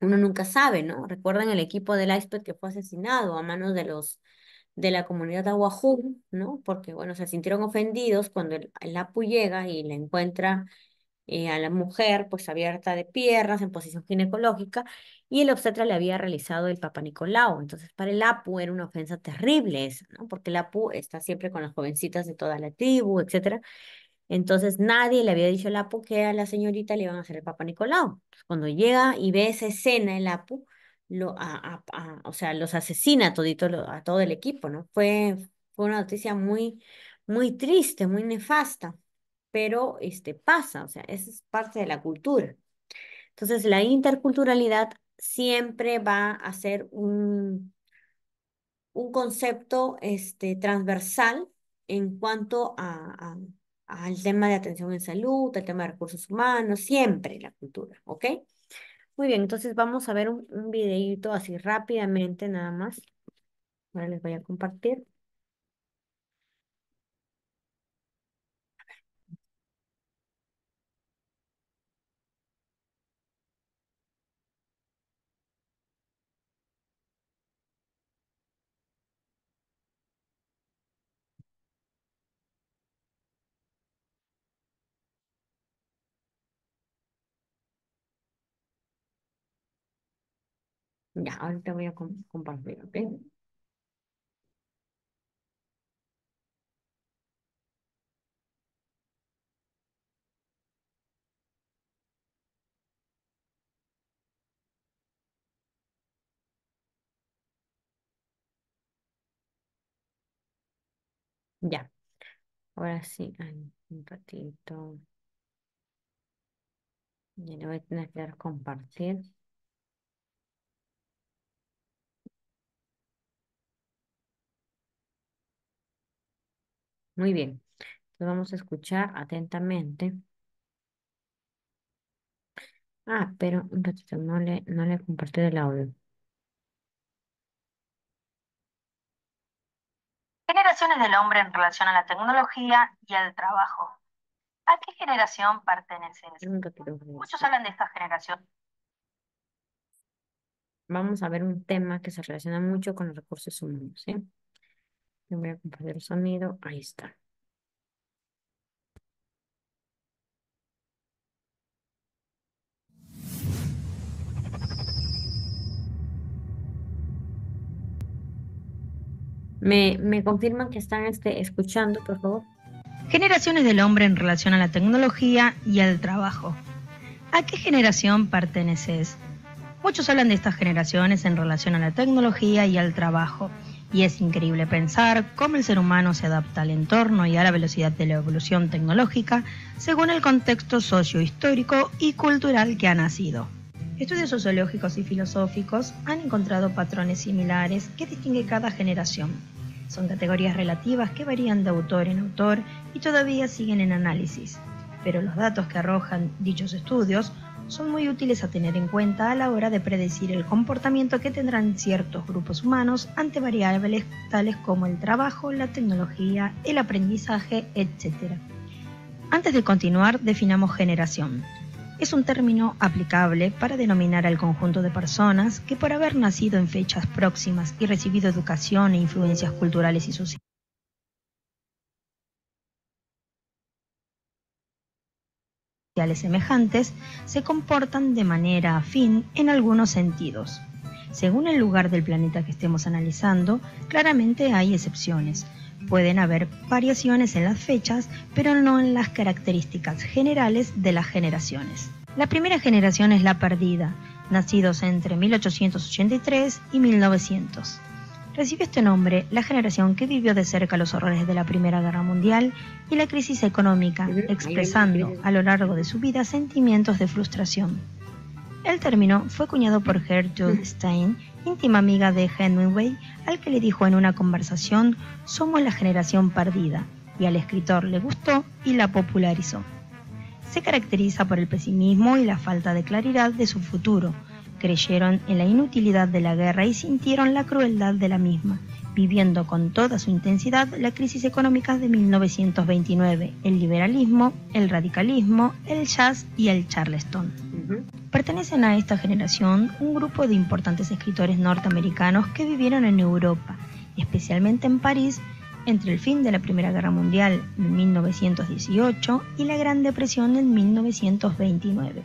Uno nunca sabe, ¿no? Recuerdan el equipo del iceberg que fue asesinado a manos de la comunidad Aguajún, ¿no? Porque, bueno, se sintieron ofendidos cuando el Apu llega y le encuentra a la mujer pues abierta de piernas en posición ginecológica y el obstetra le había realizado el Papa Nicolau. Entonces para el Apu era una ofensa terrible esa, ¿no? Porque el Apu está siempre con las jovencitas de toda la tribu, etcétera. Entonces nadie le había dicho al Apu que a la señorita le iban a hacer el Papa Nicolau. Entonces, cuando llega y ve esa escena el Apu, o sea, los asesina todito, a todo el equipo, ¿no? Fue una noticia muy, muy triste, muy nefasta, pero pasa, o sea, esa es parte de la cultura. Entonces, la interculturalidad siempre va a ser un concepto transversal en cuanto al tema de atención en salud, al tema de recursos humanos, siempre la cultura, ¿ok? Muy bien, entonces vamos a ver un videíto así rápidamente nada más. Ahora les voy a compartir. Ya, ahorita voy a compartir, ¿ok? Ya, ahora sí, ay, un ratito. Ya le voy a tener que dar compartir. Muy bien, entonces vamos a escuchar atentamente. Ah, pero un ratito, no le compartí el audio. Generaciones del hombre en relación a la tecnología y al trabajo. ¿A qué generación perteneces? Un ratito, Muchos hablan de esta generación. vamos a ver un tema que se relaciona mucho con los recursos humanos, ¿sí? Le voy a compartir el sonido. Ahí está. ¿Me confirman que están escuchando, por favor? Generaciones del hombre en relación a la tecnología y al trabajo. ¿A qué generación perteneces? Muchos hablan de estas generaciones en relación a la tecnología y al trabajo, y es increíble pensar cómo el ser humano se adapta al entorno y a la velocidad de la evolución tecnológica según el contexto sociohistórico y cultural que ha nacido. Estudios sociológicos y filosóficos han encontrado patrones similares que distinguen cada generación. Son categorías relativas que varían de autor en autor y todavía siguen en análisis, pero los datos que arrojan dichos estudios son muy útiles a tener en cuenta a la hora de predecir el comportamiento que tendrán ciertos grupos humanos ante variables tales como el trabajo, la tecnología, el aprendizaje, etc. Antes de continuar, definamos generación. Es un término aplicable para denominar al conjunto de personas que por haber nacido en fechas próximas y recibido educación e influencias culturales y sociales semejantes, se comportan de manera afín en algunos sentidos. Según el lugar del planeta que estemos analizando, claramente hay excepciones. Pueden haber variaciones en las fechas, pero no en las características generales de las generaciones. La primera generación es la perdida, nacidos entre 1883 y 1900. Recibe este nombre la generación que vivió de cerca los horrores de la Primera Guerra Mundial y la crisis económica, expresando a lo largo de su vida sentimientos de frustración. El término fue acuñado por Gertrude Stein, íntima amiga de Hemingway, al que le dijo en una conversación: "Somos la generación perdida", y al escritor le gustó y la popularizó. Se caracteriza por el pesimismo y la falta de claridad de su futuro. Creyeron en la inutilidad de la guerra y sintieron la crueldad de la misma, viviendo con toda su intensidad la crisis económica de 1929, el liberalismo, el radicalismo, el jazz y el charleston. Pertenecen a esta generación un grupo de importantes escritores norteamericanos que vivieron en Europa, especialmente en París, entre el fin de la Primera Guerra Mundial en 1918 y la Gran Depresión en 1929.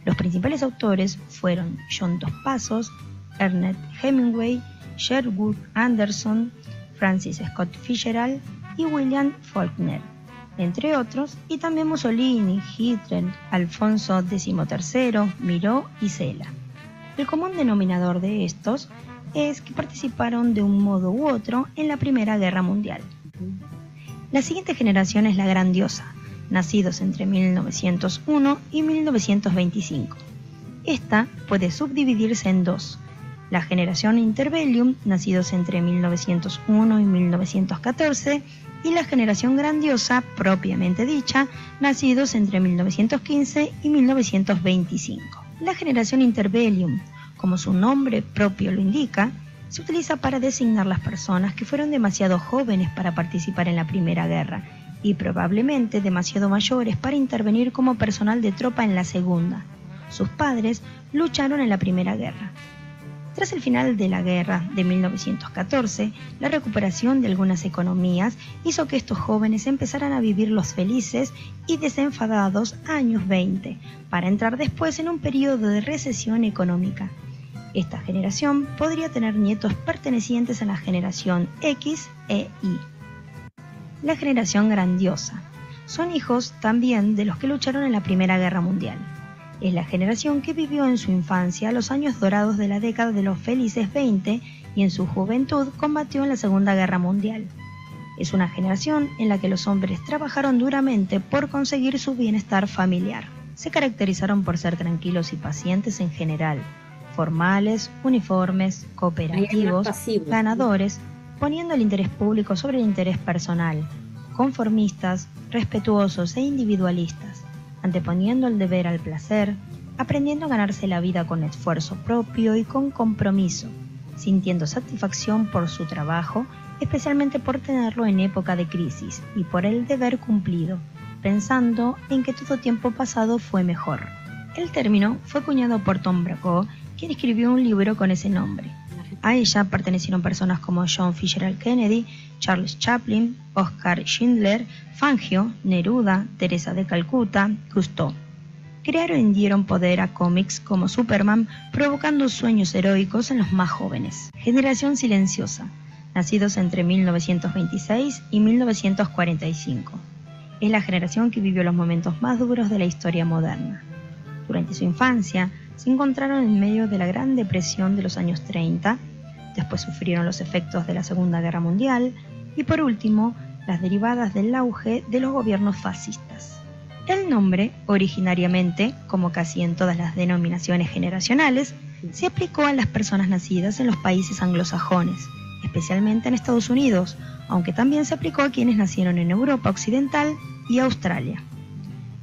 Los principales autores fueron John Dos Passos, Ernest Hemingway, Sherwood Anderson, Francis Scott Fitzgerald y William Faulkner, entre otros, y también Mussolini, Hitler, Alfonso XIII, Miró y Cela. El común denominador de estos es que participaron de un modo u otro en la Primera Guerra Mundial. La siguiente generación es la grandiosa, nacidos entre 1901 y 1925. Esta puede subdividirse en dos: la generación interbellum, nacidos entre 1901 y 1914, y la generación grandiosa, propiamente dicha, nacidos entre 1915 y 1925. La generación interbellum, como su nombre propio lo indica, se utiliza para designar las personas que fueron demasiado jóvenes para participar en la Primera Guerra y probablemente demasiado mayores para intervenir como personal de tropa en la Segunda. Sus padres lucharon en la Primera Guerra. Tras el final de la guerra de 1914, la recuperación de algunas economías hizo que estos jóvenes empezaran a vivir los felices y desenfadados años 20, para entrar después en un periodo de recesión económica. Esta generación podría tener nietos pertenecientes a la generación X e Y. La generación grandiosa. Son hijos también de los que lucharon en la Primera Guerra Mundial. Es la generación que vivió en su infancia los años dorados de la década de los felices 20 y en su juventud combatió en la Segunda Guerra Mundial. Es una generación en la que los hombres trabajaron duramente por conseguir su bienestar familiar. Se caracterizaron por ser tranquilos y pacientes en general, formales, uniformes, cooperativos, ganadores, poniendo el interés público sobre el interés personal, conformistas, respetuosos e individualistas, anteponiendo el deber al placer, aprendiendo a ganarse la vida con esfuerzo propio y con compromiso, sintiendo satisfacción por su trabajo, especialmente por tenerlo en época de crisis y por el deber cumplido, pensando en que todo tiempo pasado fue mejor. El término fue acuñado por Tom Brokaw, quien escribió un libro con ese nombre. A ella pertenecieron personas como John Fitzgerald Kennedy, Charles Chaplin, Oscar Schindler, Fangio, Neruda, Teresa de Calcuta, Cousteau. Crearon y dieron poder a cómics como Superman, provocando sueños heroicos en los más jóvenes. Generación silenciosa, nacidos entre 1926 y 1945. Es la generación que vivió los momentos más duros de la historia moderna. Durante su infancia, se encontraron en medio de la Gran Depresión de los años 30, después sufrieron los efectos de la Segunda Guerra Mundial y por último, las derivadas del auge de los gobiernos fascistas. El nombre, originariamente, como casi en todas las denominaciones generacionales, se aplicó a las personas nacidas en los países anglosajones, especialmente en Estados Unidos, aunque también se aplicó a quienes nacieron en Europa Occidental y Australia.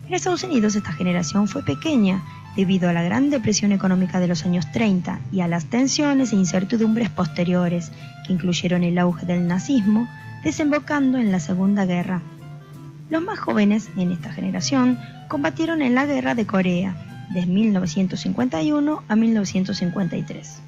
En Estados Unidos esta generación fue pequeña debido a la Gran Depresión económica de los años 30 y a las tensiones e incertidumbres posteriores que incluyeron el auge del nazismo, desembocando en la Segunda Guerra. Los más jóvenes en esta generación combatieron en la Guerra de Corea, de 1951 a 1953.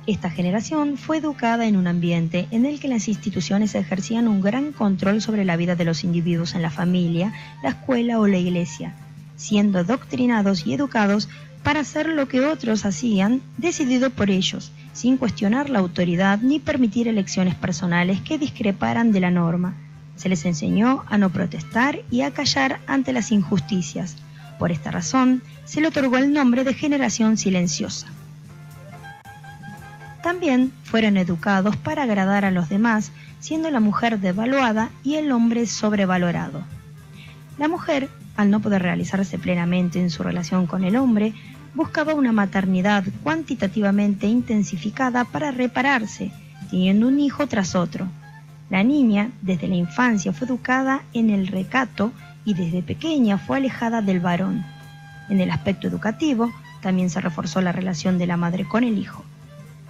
Esta generación fue educada en un ambiente en el que las instituciones ejercían un gran control sobre la vida de los individuos en la familia, la escuela o la iglesia, siendo adoctrinados y educados para hacer lo que otros hacían, decidido por ellos, sin cuestionar la autoridad ni permitir elecciones personales que discreparan de la norma. Se les enseñó a no protestar y a callar ante las injusticias. Por esta razón, se le otorgó el nombre de generación silenciosa. También fueron educados para agradar a los demás, siendo la mujer devaluada y el hombre sobrevalorado. La mujer, al no poder realizarse plenamente en su relación con el hombre, buscaba una maternidad cuantitativamente intensificada para repararse, teniendo un hijo tras otro. La niña, desde la infancia, fue educada en el recato y desde pequeña fue alejada del varón. En el aspecto educativo, también se reforzó la relación de la madre con el hijo.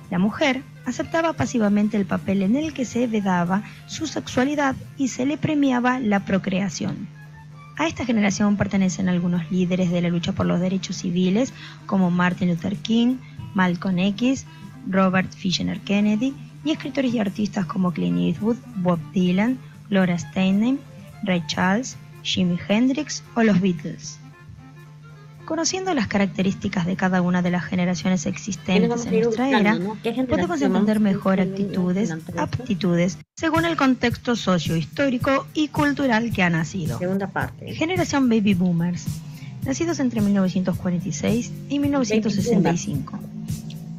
La mujer aceptaba pasivamente el papel en el que se vedaba su sexualidad y se le premiaba la procreación. A esta generación pertenecen algunos líderes de la lucha por los derechos civiles como Martin Luther King, Malcolm X, Robert F. Kennedy y escritores y artistas como Clint Eastwood, Bob Dylan, Gloria Steinem, Ray Charles, Jimi Hendrix o los Beatles. Conociendo las características de cada una de las generaciones existentes en nuestra era, podemos entender mejor actitudes, aptitudes, según el contexto sociohistórico y cultural que ha nacido. Segunda parte. Generación Baby Boomers, nacidos entre 1946 y 1965.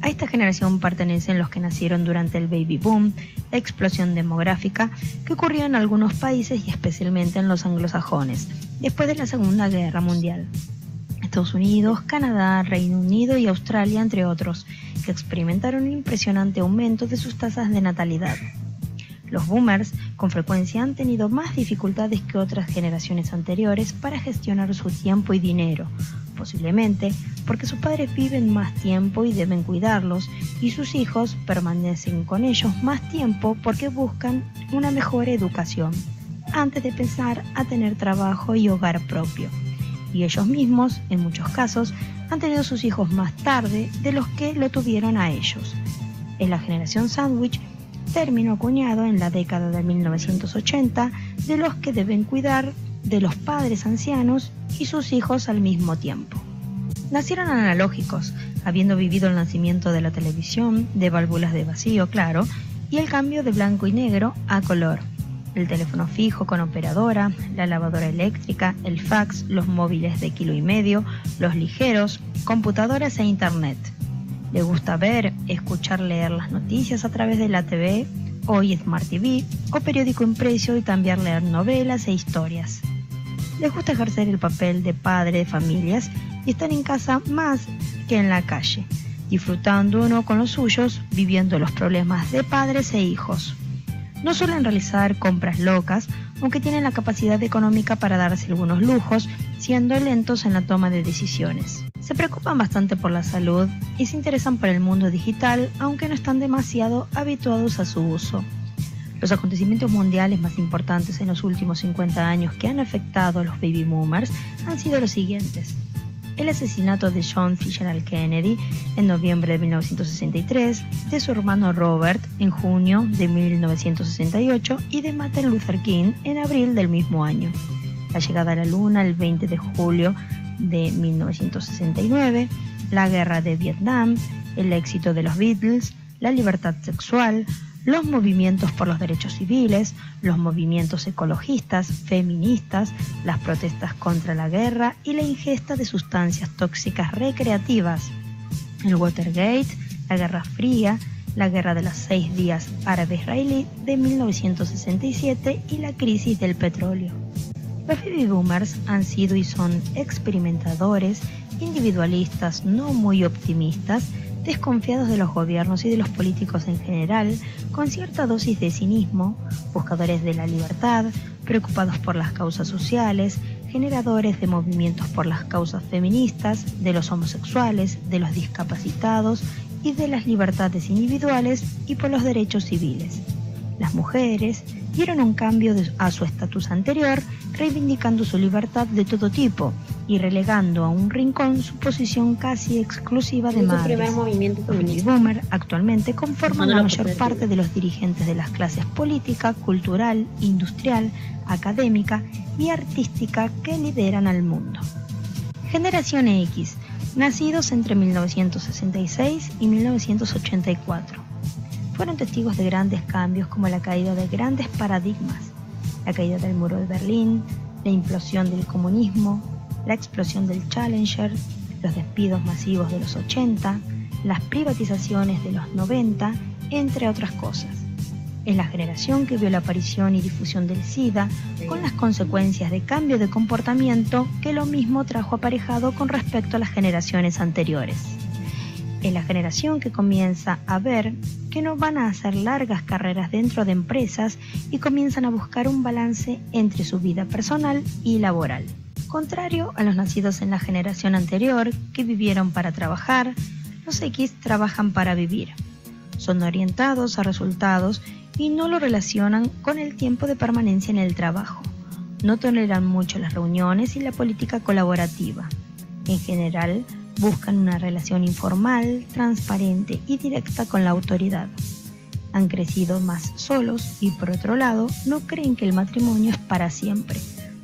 A esta generación pertenecen los que nacieron durante el Baby Boom, la explosión demográfica que ocurrió en algunos países y especialmente en los anglosajones, después de la Segunda Guerra Mundial. Estados Unidos, Canadá, Reino Unido y Australia, entre otros, que experimentaron un impresionante aumento de sus tasas de natalidad. Los boomers con frecuencia han tenido más dificultades que otras generaciones anteriores para gestionar su tiempo y dinero, posiblemente porque sus padres viven más tiempo y deben cuidarlos, y sus hijos permanecen con ellos más tiempo porque buscan una mejor educación, antes de pensar a tener trabajo y hogar propio. Y ellos mismos, en muchos casos, han tenido sus hijos más tarde de los que lo tuvieron a ellos. Es la generación sándwich, término acuñado en la década de 1980, de los que deben cuidar de los padres ancianos y sus hijos al mismo tiempo. Nacieron analógicos, habiendo vivido el nacimiento de la televisión, de válvulas de vacío, claro, y el cambio de blanco y negro a color. El teléfono fijo con operadora, la lavadora eléctrica, el fax, los móviles de 1,5 kilos, los ligeros, computadoras e internet. Le gusta ver, escuchar, leer las noticias a través de la TV, hoy Smart TV, o periódico impreso y también leer novelas e historias. Les gusta ejercer el papel de padre de familias y estar en casa más que en la calle, disfrutando uno con los suyos, viviendo los problemas de padres e hijos. No suelen realizar compras locas, aunque tienen la capacidad económica para darse algunos lujos, siendo lentos en la toma de decisiones. Se preocupan bastante por la salud y se interesan por el mundo digital, aunque no están demasiado habituados a su uso. Los acontecimientos mundiales más importantes en los últimos 50 años que han afectado a los baby boomers han sido los siguientes: el asesinato de John Fitzgerald Kennedy en noviembre de 1963, de su hermano Robert en junio de 1968 y de Martin Luther King en abril del mismo año. La llegada a la Luna el 20 de julio de 1969, la guerra de Vietnam, el éxito de los Beatles, la libertad sexual, los movimientos por los derechos civiles, los movimientos ecologistas, feministas, las protestas contra la guerra y la ingesta de sustancias tóxicas recreativas, el Watergate, la Guerra Fría, la Guerra de los 6 días árabe-israelí de 1967 y la crisis del petróleo. Los baby boomers han sido y son experimentadores, individualistas no muy optimistas, desconfiados de los gobiernos y de los políticos en general, con cierta dosis de cinismo, buscadores de la libertad, preocupados por las causas sociales, generadores de movimientos por las causas feministas, de los homosexuales, de los discapacitados y de las libertades individuales y por los derechos civiles. Las mujeres dieron un cambio a su estatus anterior, reivindicando su libertad de todo tipo y relegando a un rincón su posición casi exclusiva de madres. Los baby boomers actualmente conforman la mayor parte de los dirigentes de las clases política, cultural, industrial, académica y artística que lideran al mundo. Generación X, nacidos entre 1966 y 1984. Fueron testigos de grandes cambios como la caída de grandes paradigmas, la caída del muro de Berlín, la implosión del comunismo, la explosión del Challenger, los despidos masivos de los 80, las privatizaciones de los 90, entre otras cosas. Es la generación que vio la aparición y difusión del SIDA, con las consecuencias de cambio de comportamiento que lo mismo trajo aparejado con respecto a las generaciones anteriores. Es la generación que comienza a ver que no van a hacer largas carreras dentro de empresas y comienzan a buscar un balance entre su vida personal y laboral. Contrario a los nacidos en la generación anterior, que vivieron para trabajar, los X trabajan para vivir. Son orientados a resultados y no lo relacionan con el tiempo de permanencia en el trabajo. No toleran mucho las reuniones y la política colaborativa. En general, buscan una relación informal, transparente y directa con la autoridad. Han crecido más solos y, por otro lado, no creen que el matrimonio es para siempre.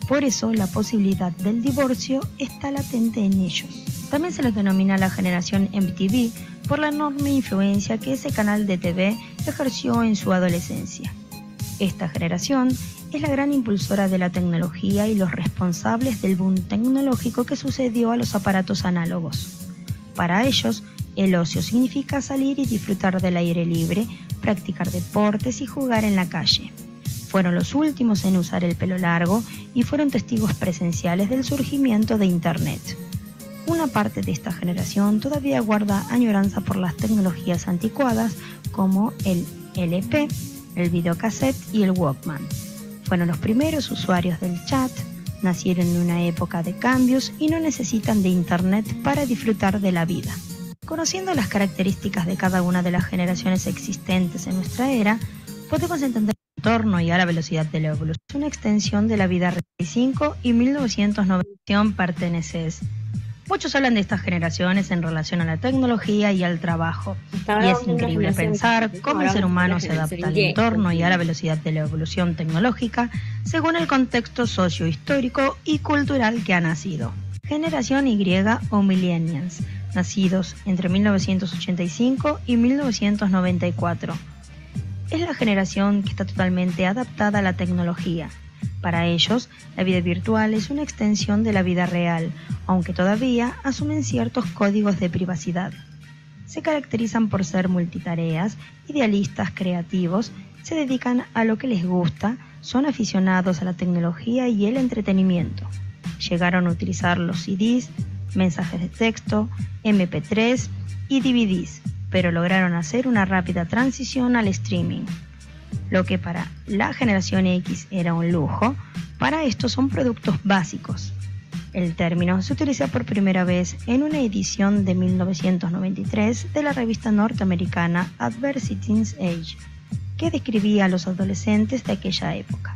Por eso, la posibilidad del divorcio está latente en ellos. También se les denomina la generación MTV por la enorme influencia que ese canal de TV ejerció en su adolescencia. Esta generación es la gran impulsora de la tecnología y los responsables del boom tecnológico que sucedió a los aparatos análogos. Para ellos, el ocio significa salir y disfrutar del aire libre, practicar deportes y jugar en la calle. Fueron los últimos en usar el pelo largo y fueron testigos presenciales del surgimiento de Internet. Una parte de esta generación todavía guarda añoranza por las tecnologías anticuadas como el LP, el videocassette y el Walkman. Fueron los primeros usuarios del chat, nacieron en una época de cambios y no necesitan de Internet para disfrutar de la vida. Conociendo las características de cada una de las generaciones existentes en nuestra era, podemos entender el entorno y a la velocidad de la evolución, una extensión de la vida real. 5 y 1990 perteneces. Muchos hablan de estas generaciones en relación a la tecnología y al trabajo. Y es increíble pensar cómo el ser humano se adapta al entorno y a la velocidad de la evolución tecnológica según el contexto sociohistórico y cultural que ha nacido. Generación Y o Millennials, nacidos entre 1985 y 1994. Es la generación que está totalmente adaptada a la tecnología. Para ellos, la vida virtual es una extensión de la vida real, aunque todavía asumen ciertos códigos de privacidad. Se caracterizan por ser multitareas, idealistas, creativos, se dedican a lo que les gusta, son aficionados a la tecnología y el entretenimiento. Llegaron a utilizar los CDs, mensajes de texto, MP3 y DVDs, pero lograron hacer una rápida transición al streaming. Lo que para la generación X era un lujo, para estos son productos básicos. El término se utiliza por primera vez en una edición de 1993 de la revista norteamericana Advertising Age. que describía a los adolescentes de aquella época.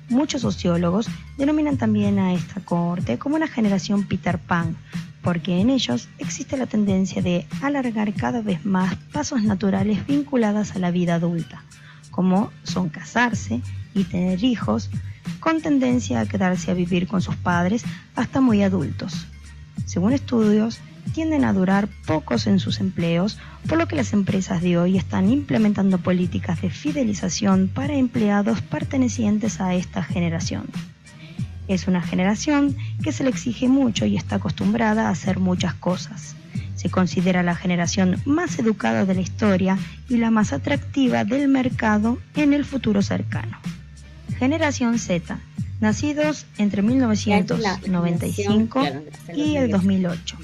Muchos sociólogos denominan también a esta cohorte como una generación Peter Pan, porque en ellos existe la tendencia de alargar cada vez más pasos naturales vinculados a la vida adulta, como son casarse y tener hijos, con tendencia a quedarse a vivir con sus padres hasta muy adultos. Según estudios, tienden a durar pocos en sus empleos, por lo que las empresas de hoy están implementando políticas de fidelización para empleados pertenecientes a esta generación. Es una generación que se le exige mucho y está acostumbrada a hacer muchas cosas. Se considera la generación más educada de la historia y la más atractiva del mercado en el futuro cercano. Generación Z, nacidos entre 1995 y el 2008,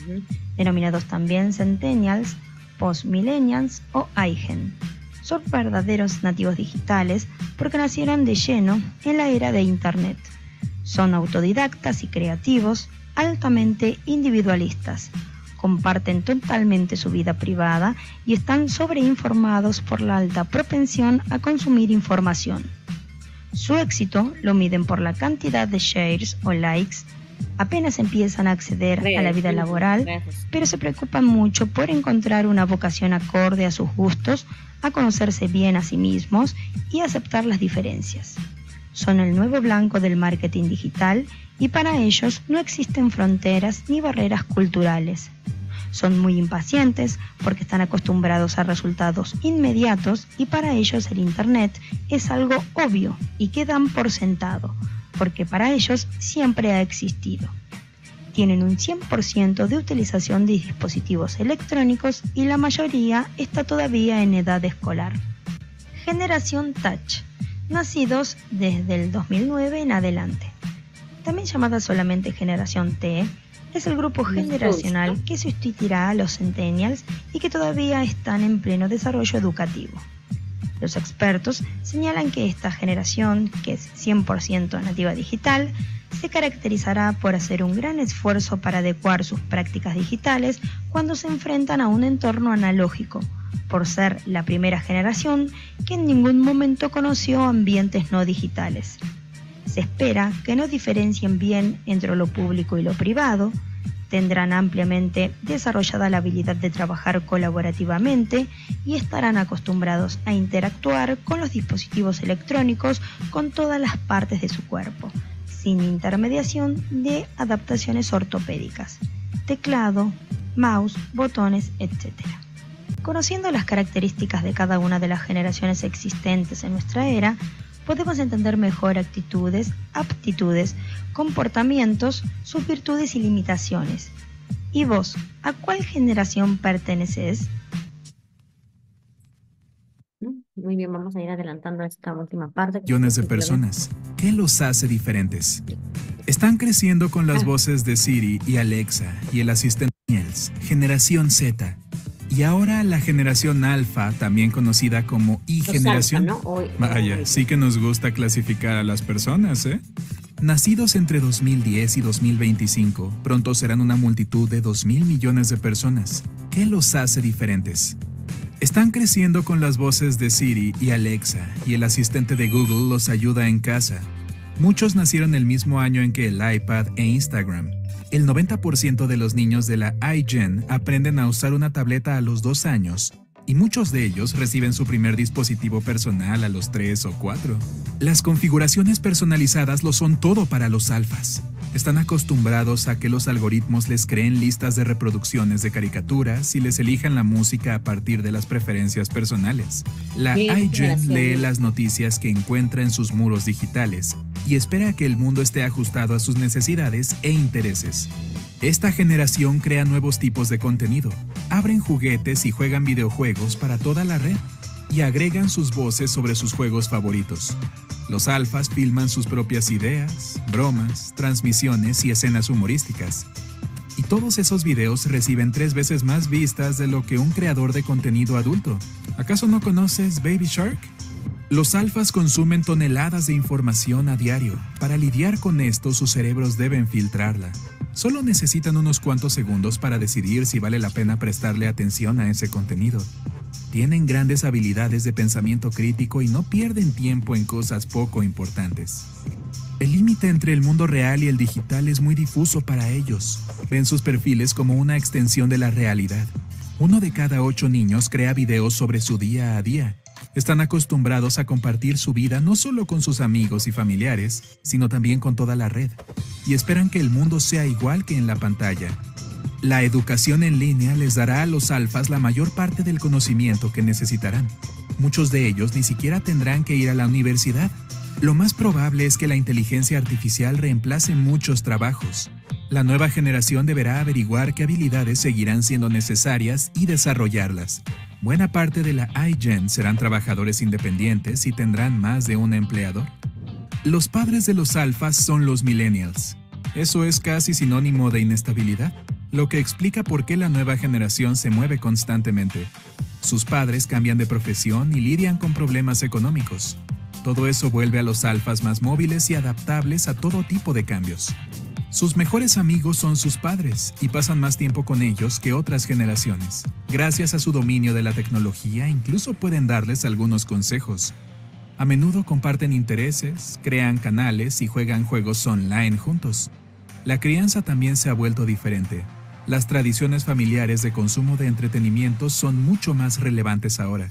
denominados también Centennials, Post-Millennials o iGen. Son verdaderos nativos digitales porque nacieron de lleno en la era de Internet. Son autodidactas y creativos, altamente individualistas. Comparten totalmente su vida privada y están sobreinformados por la alta propensión a consumir información. Su éxito lo miden por la cantidad de shares o likes. Apenas empiezan a acceder a la vida laboral, pero se preocupan mucho por encontrar una vocación acorde a sus gustos, a conocerse bien a sí mismos y aceptar las diferencias. Son el nuevo blanco del marketing digital y para ellos no existen fronteras ni barreras culturales. Son muy impacientes porque están acostumbrados a resultados inmediatos y para ellos el Internet es algo obvio y que dan por sentado, porque para ellos siempre ha existido. Tienen un 100% de utilización de dispositivos electrónicos y la mayoría está todavía en edad escolar. Generación Touch, nacidos desde el 2009 en adelante. También llamada solamente Generación T, es el grupo generacional que sustituirá a los Centennials y que todavía están en pleno desarrollo educativo. Los expertos señalan que esta generación, que es 100% nativa digital, se caracterizará por hacer un gran esfuerzo para adecuar sus prácticas digitales cuando se enfrentan a un entorno analógico, por ser la primera generación que en ningún momento conoció ambientes no digitales. Se espera que no diferencien bien entre lo público y lo privado, tendrán ampliamente desarrollada la habilidad de trabajar colaborativamente y estarán acostumbrados a interactuar con los dispositivos electrónicos con todas las partes de su cuerpo, sin intermediación de adaptaciones ortopédicas, teclado, mouse, botones, etc. Conociendo las características de cada una de las generaciones existentes en nuestra era, podemos entender mejor actitudes, aptitudes, comportamientos, sus virtudes y limitaciones. ¿Y vos, a cuál generación perteneces? Muy bien, vamos a ir adelantando esta última parte. Millones de personas. ¿Qué los hace diferentes? Están creciendo con las voces de Siri y Alexa y el asistente Niels, generación Z. Y ahora la generación Alfa, también conocida como I-generación. Vaya, sí que nos gusta clasificar a las personas, ¿eh? Nacidos entre 2010 y 2025, pronto serán una multitud de 2.000 millones de personas. ¿Qué los hace diferentes? Están creciendo con las voces de Siri y Alexa, y el asistente de Google los ayuda en casa. Muchos nacieron el mismo año en que el iPad e Instagram. El 90% de los niños de la iGen aprenden a usar una tableta a los 2 años, y muchos de ellos reciben su primer dispositivo personal a los 3 o 4. Las configuraciones personalizadas lo son todo para los alfas. Están acostumbrados a que los algoritmos les creen listas de reproducciones de caricaturas y les elijan la música a partir de las preferencias personales. La iGen lee las noticias que encuentra en sus muros digitales y espera que el mundo esté ajustado a sus necesidades e intereses. Esta generación crea nuevos tipos de contenido, abren juguetes y juegan videojuegos para toda la red y agregan sus voces sobre sus juegos favoritos. Los alfas filman sus propias ideas, bromas, transmisiones y escenas humorísticas. Y todos esos videos reciben 3 veces más vistas de lo que un creador de contenido adulto. ¿Acaso no conoces Baby Shark? Los alfas consumen toneladas de información a diario. Para lidiar con esto, sus cerebros deben filtrarla. Solo necesitan unos cuantos segundos para decidir si vale la pena prestarle atención a ese contenido. Tienen grandes habilidades de pensamiento crítico y no pierden tiempo en cosas poco importantes. El límite entre el mundo real y el digital es muy difuso para ellos. Ven sus perfiles como una extensión de la realidad. 1 de cada 8 niños crea videos sobre su día a día. Están acostumbrados a compartir su vida no solo con sus amigos y familiares, sino también con toda la red. Y esperan que el mundo sea igual que en la pantalla. La educación en línea les dará a los alfas la mayor parte del conocimiento que necesitarán. Muchos de ellos ni siquiera tendrán que ir a la universidad. Lo más probable es que la inteligencia artificial reemplace muchos trabajos. La nueva generación deberá averiguar qué habilidades seguirán siendo necesarias y desarrollarlas. Buena parte de la iGen serán trabajadores independientes y tendrán más de un empleador. Los padres de los alfas son los millennials. Eso es casi sinónimo de inestabilidad, lo que explica por qué la nueva generación se mueve constantemente. Sus padres cambian de profesión y lidian con problemas económicos. Todo eso vuelve a los alfas más móviles y adaptables a todo tipo de cambios. Sus mejores amigos son sus padres y pasan más tiempo con ellos que otras generaciones. Gracias a su dominio de la tecnología, incluso pueden darles algunos consejos. A menudo comparten intereses, crean canales y juegan juegos online juntos. La crianza también se ha vuelto diferente. Las tradiciones familiares de consumo de entretenimiento son mucho más relevantes ahora.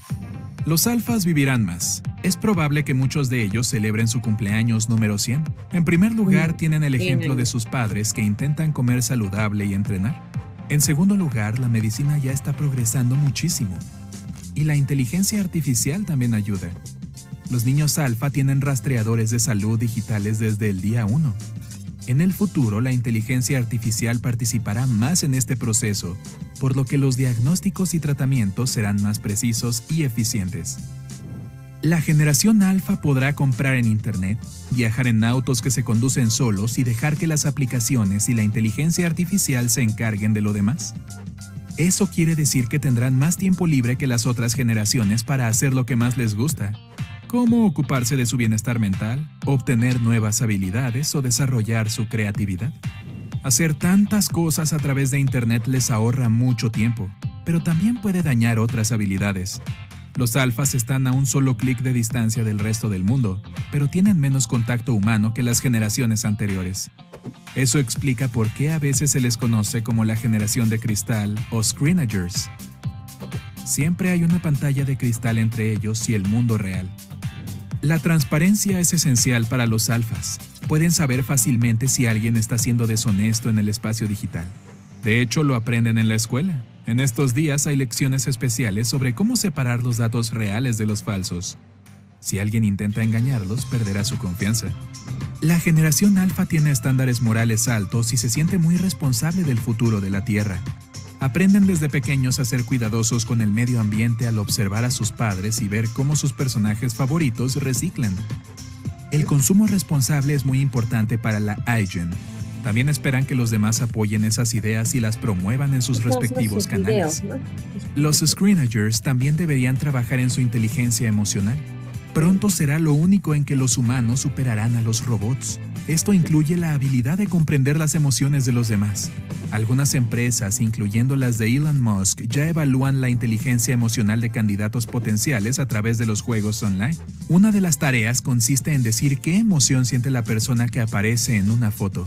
Los alfas vivirán más. Es probable que muchos de ellos celebren su cumpleaños número 100. En primer lugar, tienen el ejemplo de sus padres que intentan comer saludable y entrenar. En segundo lugar, la medicina ya está progresando muchísimo. Y la inteligencia artificial también ayuda. Los niños alfa tienen rastreadores de salud digitales desde el día 1. En el futuro, la inteligencia artificial participará más en este proceso, por lo que los diagnósticos y tratamientos serán más precisos y eficientes. La generación alfa podrá comprar en Internet, viajar en autos que se conducen solos y dejar que las aplicaciones y la inteligencia artificial se encarguen de lo demás. Eso quiere decir que tendrán más tiempo libre que las otras generaciones para hacer lo que más les gusta, como ocuparse de su bienestar mental, obtener nuevas habilidades o desarrollar su creatividad. Hacer tantas cosas a través de Internet les ahorra mucho tiempo, pero también puede dañar otras habilidades. Los alfas están a un solo clic de distancia del resto del mundo, pero tienen menos contacto humano que las generaciones anteriores. Eso explica por qué a veces se les conoce como la generación de cristal o screenagers. Siempre hay una pantalla de cristal entre ellos y el mundo real. La transparencia es esencial para los alfas. Pueden saber fácilmente si alguien está siendo deshonesto en el espacio digital. De hecho, lo aprenden en la escuela. En estos días hay lecciones especiales sobre cómo separar los datos reales de los falsos. Si alguien intenta engañarlos, perderá su confianza. La generación alfa tiene estándares morales altos y se siente muy responsable del futuro de la Tierra. Aprenden desde pequeños a ser cuidadosos con el medio ambiente al observar a sus padres y ver cómo sus personajes favoritos reciclan. El consumo responsable es muy importante para la iGen. También esperan que los demás apoyen esas ideas y las promuevan en sus respectivos canales. Los screenagers también deberían trabajar en su inteligencia emocional. Pronto será lo único en que los humanos superarán a los robots. Esto incluye la habilidad de comprender las emociones de los demás. Algunas empresas, incluyendo las de Elon Musk, ya evalúan la inteligencia emocional de candidatos potenciales a través de los juegos online. Una de las tareas consiste en decir qué emoción siente la persona que aparece en una foto.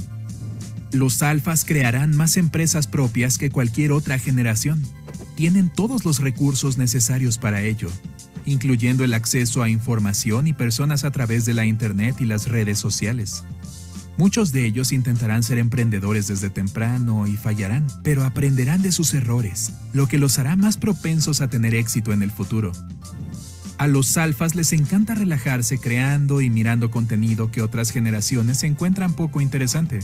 Los alfas crearán más empresas propias que cualquier otra generación. Tienen todos los recursos necesarios para ello, incluyendo el acceso a información y personas a través de la Internet y las redes sociales. Muchos de ellos intentarán ser emprendedores desde temprano y fallarán, pero aprenderán de sus errores, lo que los hará más propensos a tener éxito en el futuro. A los alfas les encanta relajarse creando y mirando contenido que otras generaciones encuentran poco interesante.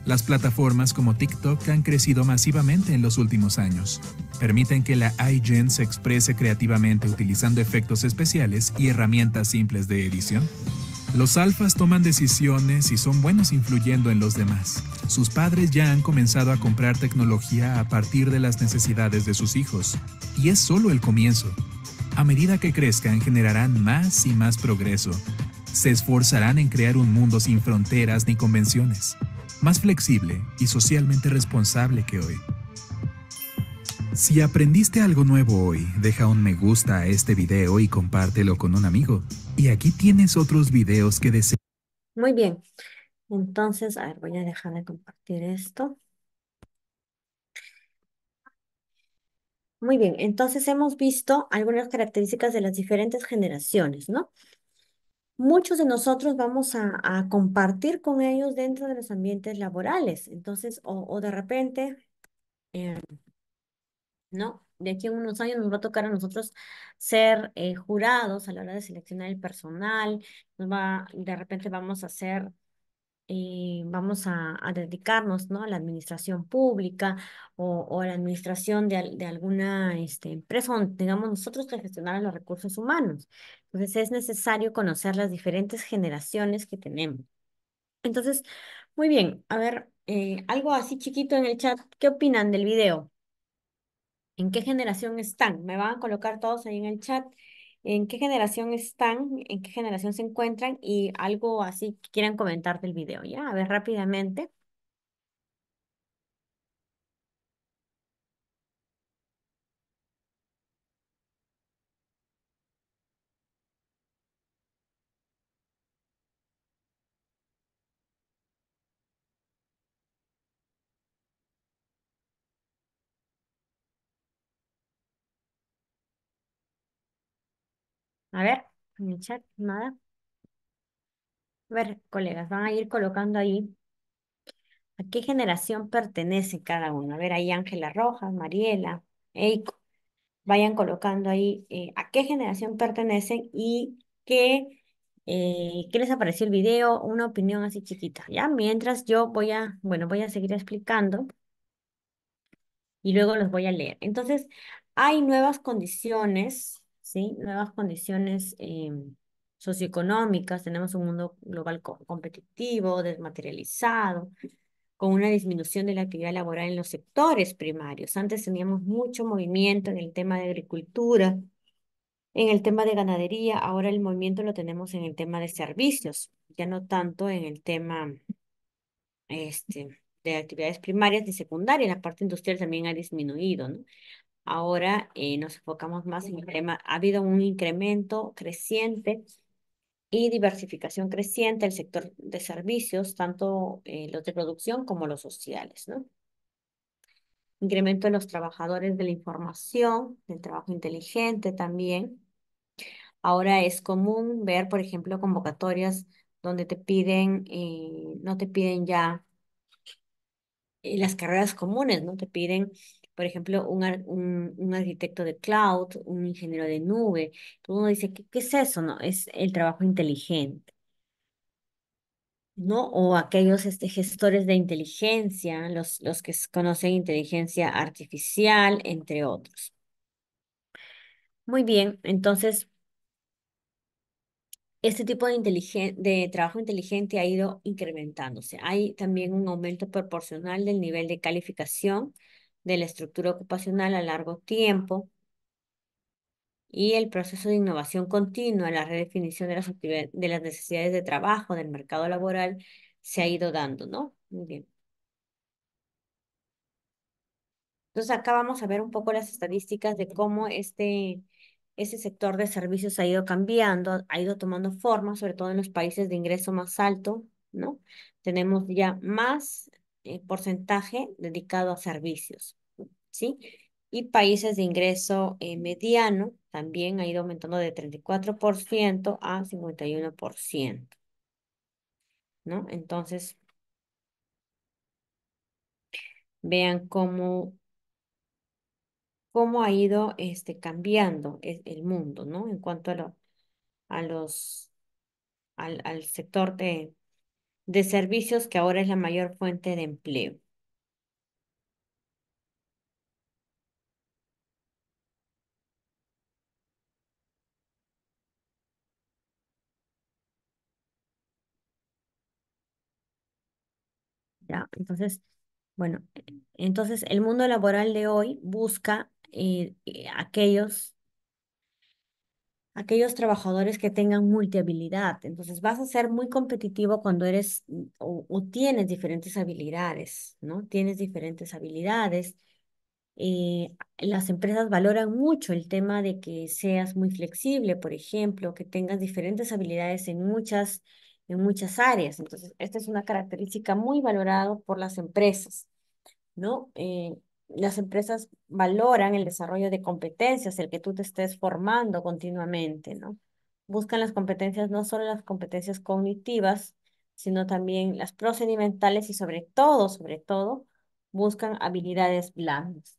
Las plataformas como TikTok han crecido masivamente en los últimos años. Permiten que la iGen se exprese creativamente utilizando efectos especiales y herramientas simples de edición. Los alfas toman decisiones y son buenos influyendo en los demás. Sus padres ya han comenzado a comprar tecnología a partir de las necesidades de sus hijos, y es solo el comienzo. A medida que crezcan, generarán más y más progreso. Se esforzarán en crear un mundo sin fronteras ni convenciones, más flexible y socialmente responsable que hoy. Si aprendiste algo nuevo hoy, deja un me gusta a este video y compártelo con un amigo. Y aquí tienes otros videos que deseas. Muy bien. Entonces, a ver, voy a dejar de compartir esto. Muy bien, entonces hemos visto algunas características de las diferentes generaciones, ¿no? Muchos de nosotros vamos a compartir con ellos dentro de los ambientes laborales. Entonces, o de repente, eh, ¿no? De aquí a unos años nos va a tocar a nosotros ser jurados a la hora de seleccionar el personal. De repente vamos a ser vamos a dedicarnos, ¿no? A la administración pública o a la administración de alguna empresa donde tengamos nosotros que gestionar los recursos humanos. Entonces es necesario conocer las diferentes generaciones que tenemos. Entonces, muy bien, a ver, algo así chiquito en el chat, ¿qué opinan del video? ¿En qué generación están? Me van a colocar todos ahí en el chat. ¿En qué generación están? ¿En qué generación se encuentran? Y algo así que quieran comentar del video, ¿ya? A ver, rápidamente. A ver, en el chat, nada. A ver, colegas, van a ir colocando ahí a qué generación pertenece cada uno. A ver, ahí Ángela Rojas, Mariela, Eiko. Vayan colocando ahí a qué generación pertenecen y qué les apareció el video, una opinión así chiquita, ¿ya? Mientras yo bueno, voy a seguir explicando y luego los voy a leer. Entonces, hay nuevas condiciones, ¿sí? Nuevas condiciones socioeconómicas. Tenemos un mundo global competitivo, desmaterializado, con una disminución de la actividad laboral en los sectores primarios. Antes teníamos mucho movimiento en el tema de agricultura, en el tema de ganadería, ahora el movimiento lo tenemos en el tema de servicios, ya no tanto en el tema de actividades primarias y secundarias. La parte industrial también ha disminuido, ¿no? Ahora nos enfocamos más en el tema, ha habido un incremento creciente y diversificación creciente del sector de servicios, tanto los de producción como los sociales, ¿no? Incremento de los trabajadores de la información, del trabajo inteligente también. Ahora es común ver, por ejemplo, convocatorias donde te piden, no te piden ya las carreras comunes, ¿no? Te piden, por ejemplo, un arquitecto de cloud, un ingeniero de nube. Todo uno dice, ¿qué es eso? No, es el trabajo inteligente, ¿no? O aquellos gestores de inteligencia, los que conocen inteligencia artificial, entre otros. Muy bien, entonces, este tipo de trabajo inteligente ha ido incrementándose. Hay también un aumento proporcional del nivel de calificación de la estructura ocupacional a largo tiempo y el proceso de innovación continua, la redefinición de de las necesidades de trabajo, del mercado laboral, se ha ido dando, ¿no? Muy bien. Entonces acá vamos a ver un poco las estadísticas de cómo ese sector de servicios ha ido cambiando, ha ido tomando forma, sobre todo en los países de ingreso más alto, ¿no? Tenemos ya más porcentaje dedicado a servicios, ¿sí? Y países de ingreso mediano también ha ido aumentando de 34% a 51%, ¿no? Entonces, vean cómo ha ido cambiando el mundo, ¿no? En cuanto a los, al sector de servicios, que ahora es la mayor fuente de empleo. ¿Ya? Entonces, bueno, entonces el mundo laboral de hoy busca aquellos trabajadores que tengan multihabilidad. Entonces vas a ser muy competitivo cuando eres o tienes diferentes habilidades, ¿no? Tienes diferentes habilidades las empresas valoran mucho el tema de que seas muy flexible, por ejemplo, que tengas diferentes habilidades en muchas áreas. Entonces, esta es una característica muy valorada por las empresas, ¿no? Las empresas valoran el desarrollo de competencias, el que tú te estés formando continuamente, ¿no? Buscan las competencias, no solo las competencias cognitivas, sino también las procedimentales y sobre todo, buscan habilidades blandas,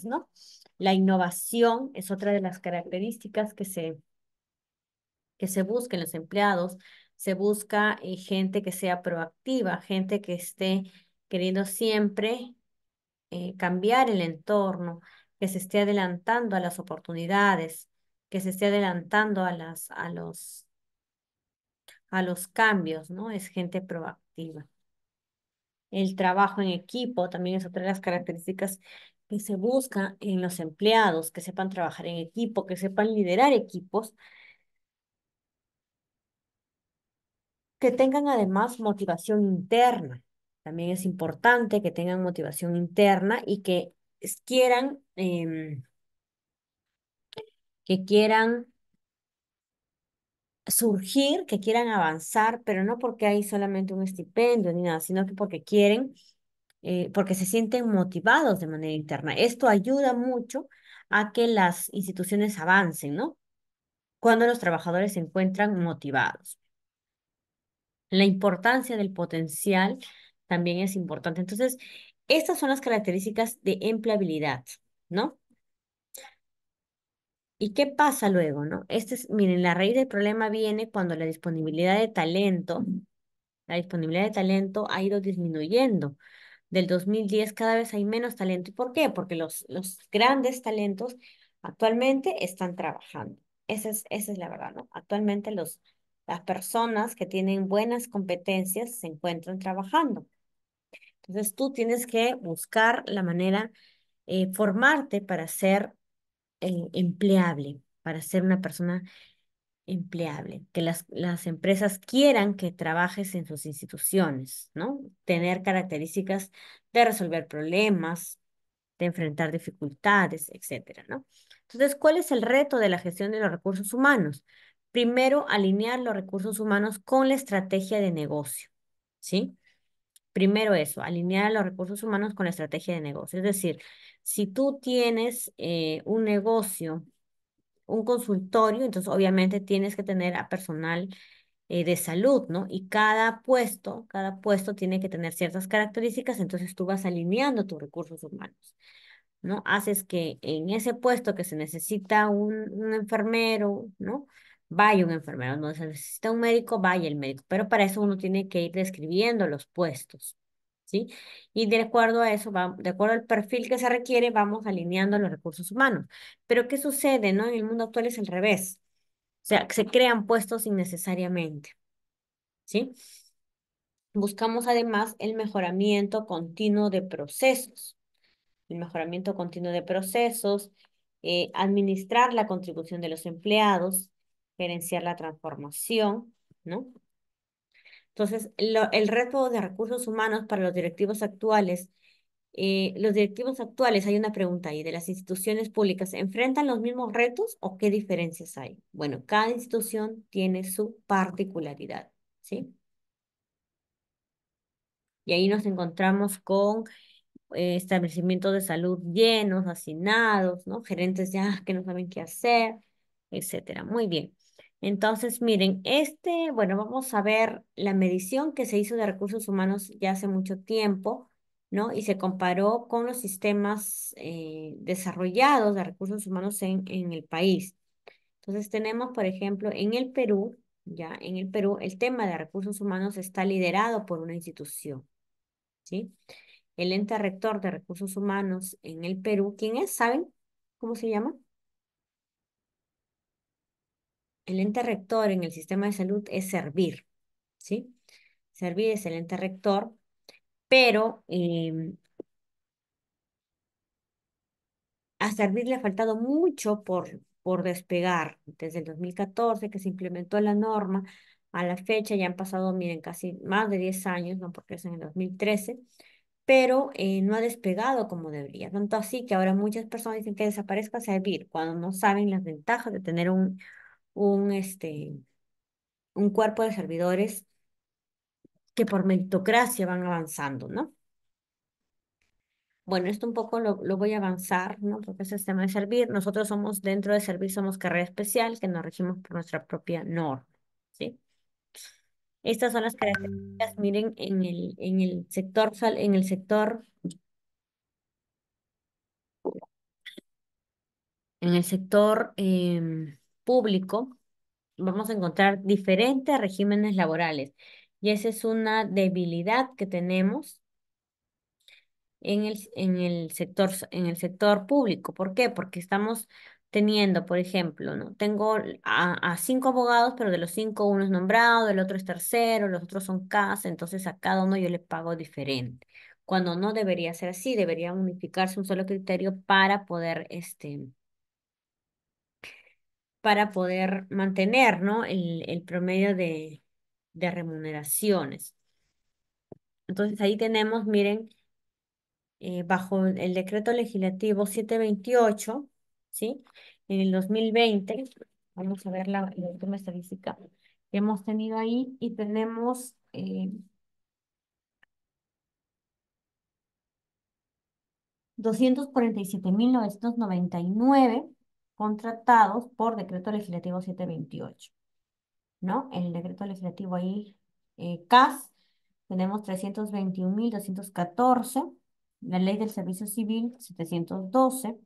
¿no? La innovación es otra de las características que se busca en los empleados. Se busca gente que sea proactiva, gente que esté queriendo siempre cambiar el entorno, que se esté adelantando a las oportunidades, que se esté adelantando a los cambios, ¿no? Es gente proactiva. El trabajo en equipo también es otra de las características que se busca en los empleados, que sepan trabajar en equipo, que sepan liderar equipos, que tengan además motivación interna. También es importante que tengan motivación interna y que quieran, que quieran surgir, que quieran avanzar, pero no porque hay solamente un estipendio ni nada, sino que porque quieren, porque se sienten motivados de manera interna. Esto ayuda mucho a que las instituciones avancen, ¿no? Cuando los trabajadores se encuentran motivados. La importancia del potencial también es importante. Entonces, estas son las características de empleabilidad, ¿no? ¿Y qué pasa luego, no? Miren, la raíz del problema viene cuando la disponibilidad de talento ha ido disminuyendo. Del 2010 cada vez hay menos talento. ¿Y por qué? Porque los grandes talentos actualmente están trabajando. Esa es la verdad, ¿no? Actualmente las personas que tienen buenas competencias se encuentran trabajando. Entonces tú tienes que buscar la manera, formarte para ser empleable, para ser una persona empleable, que las empresas quieran que trabajes en sus instituciones, ¿no? Tener características de resolver problemas, de enfrentar dificultades, etcétera, ¿no? Entonces, ¿cuál es el reto de la gestión de los recursos humanos? Primero, alinear los recursos humanos con la estrategia de negocio, ¿sí? Primero eso, alinear los recursos humanos con la estrategia de negocio. Es decir, si tú tienes un negocio, un consultorio, entonces obviamente tienes que tener a personal de salud, ¿no? Y cada puesto tiene que tener ciertas características, entonces tú vas alineando tus recursos humanos, ¿no? Haces que en ese puesto que se necesita un enfermero, ¿no? Vaya un enfermero, no se necesita un médico, vaya el médico, pero para eso uno tiene que ir describiendo los puestos, ¿sí? Y de acuerdo a eso, de acuerdo al perfil que se requiere, vamos alineando los recursos humanos. Pero ¿qué sucede, no? En el mundo actual es al revés. O sea, se crean puestos innecesariamente, ¿sí? Buscamos además el mejoramiento continuo de procesos, el mejoramiento continuo de procesos, administrar la contribución de los empleados, gerenciar la transformación, ¿no? Entonces, el reto de recursos humanos para los directivos actuales, hay una pregunta ahí, de las instituciones públicas, ¿enfrentan los mismos retos o qué diferencias hay? Bueno, cada institución tiene su particularidad, ¿sí? Y ahí nos encontramos con establecimientos de salud llenos, hacinados, ¿no? Gerentes ya que no saben qué hacer, etcétera. Muy bien. Entonces, miren, bueno, vamos a ver la medición que se hizo de recursos humanos ya hace mucho tiempo, ¿no? Y se comparó con los sistemas desarrollados de recursos humanos en el país. Entonces, tenemos, por ejemplo, en el Perú, ya en el Perú, el tema de recursos humanos está liderado por una institución, ¿sí? El ente rector de recursos humanos en el Perú. ¿Quién es? ¿Saben cómo se llama? El ente rector en el sistema de salud es Servir, ¿sí? Servir es el ente rector, pero a Servir le ha faltado mucho por despegar. Desde el 2014 que se implementó la norma, a la fecha ya han pasado, miren, casi más de 10 años, ¿no? Porque es en el 2013. pero no ha despegado como debería. Tanto así que ahora muchas personas dicen que desaparezca servir cuando no saben las ventajas de tener un cuerpo de servidores que por meritocracia van avanzando, ¿no? Bueno, esto un poco lo voy a avanzar, ¿no? Porque ese es el tema de servir. Nosotros somos, dentro de servir, somos carrera especial que nos regimos por nuestra propia norma, ¿sí? Estas son las características, miren, en el sector público, vamos a encontrar diferentes regímenes laborales. Y esa es una debilidad que tenemos en el sector público. ¿Por qué? Porque estamos teniendo, por ejemplo, ¿no? Tengo a 5 abogados, pero de los 5 uno es nombrado, el otro es tercero, los otros son casa, entonces a cada uno yo le pago diferente. Cuando no debería ser así, debería unificarse un solo criterio para poder mantener, ¿no? El promedio de remuneraciones. Entonces ahí tenemos, miren, bajo el decreto legislativo 728, ¿sí? En el 2020, vamos a ver la última estadística que hemos tenido ahí y tenemos 247.999 contratados por decreto legislativo 728, ¿no? El decreto legislativo ahí, CAS, tenemos 321.214, la ley del servicio civil 712.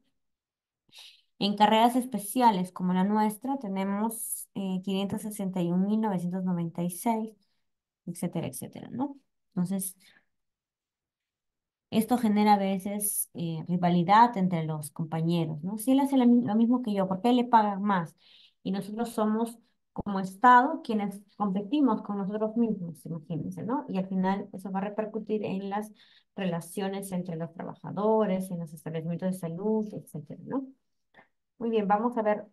En carreras especiales como la nuestra tenemos 561.996, etcétera, etcétera, ¿no? Entonces, esto genera a veces rivalidad entre los compañeros, ¿no? Si él hace lo mismo que yo, ¿por qué le pagan más? Y nosotros somos como Estado quienes competimos con nosotros mismos, imagínense, ¿no? Y al final eso va a repercutir en las relaciones entre los trabajadores, en los establecimientos de salud, etcétera, ¿no? Muy bien, vamos a ver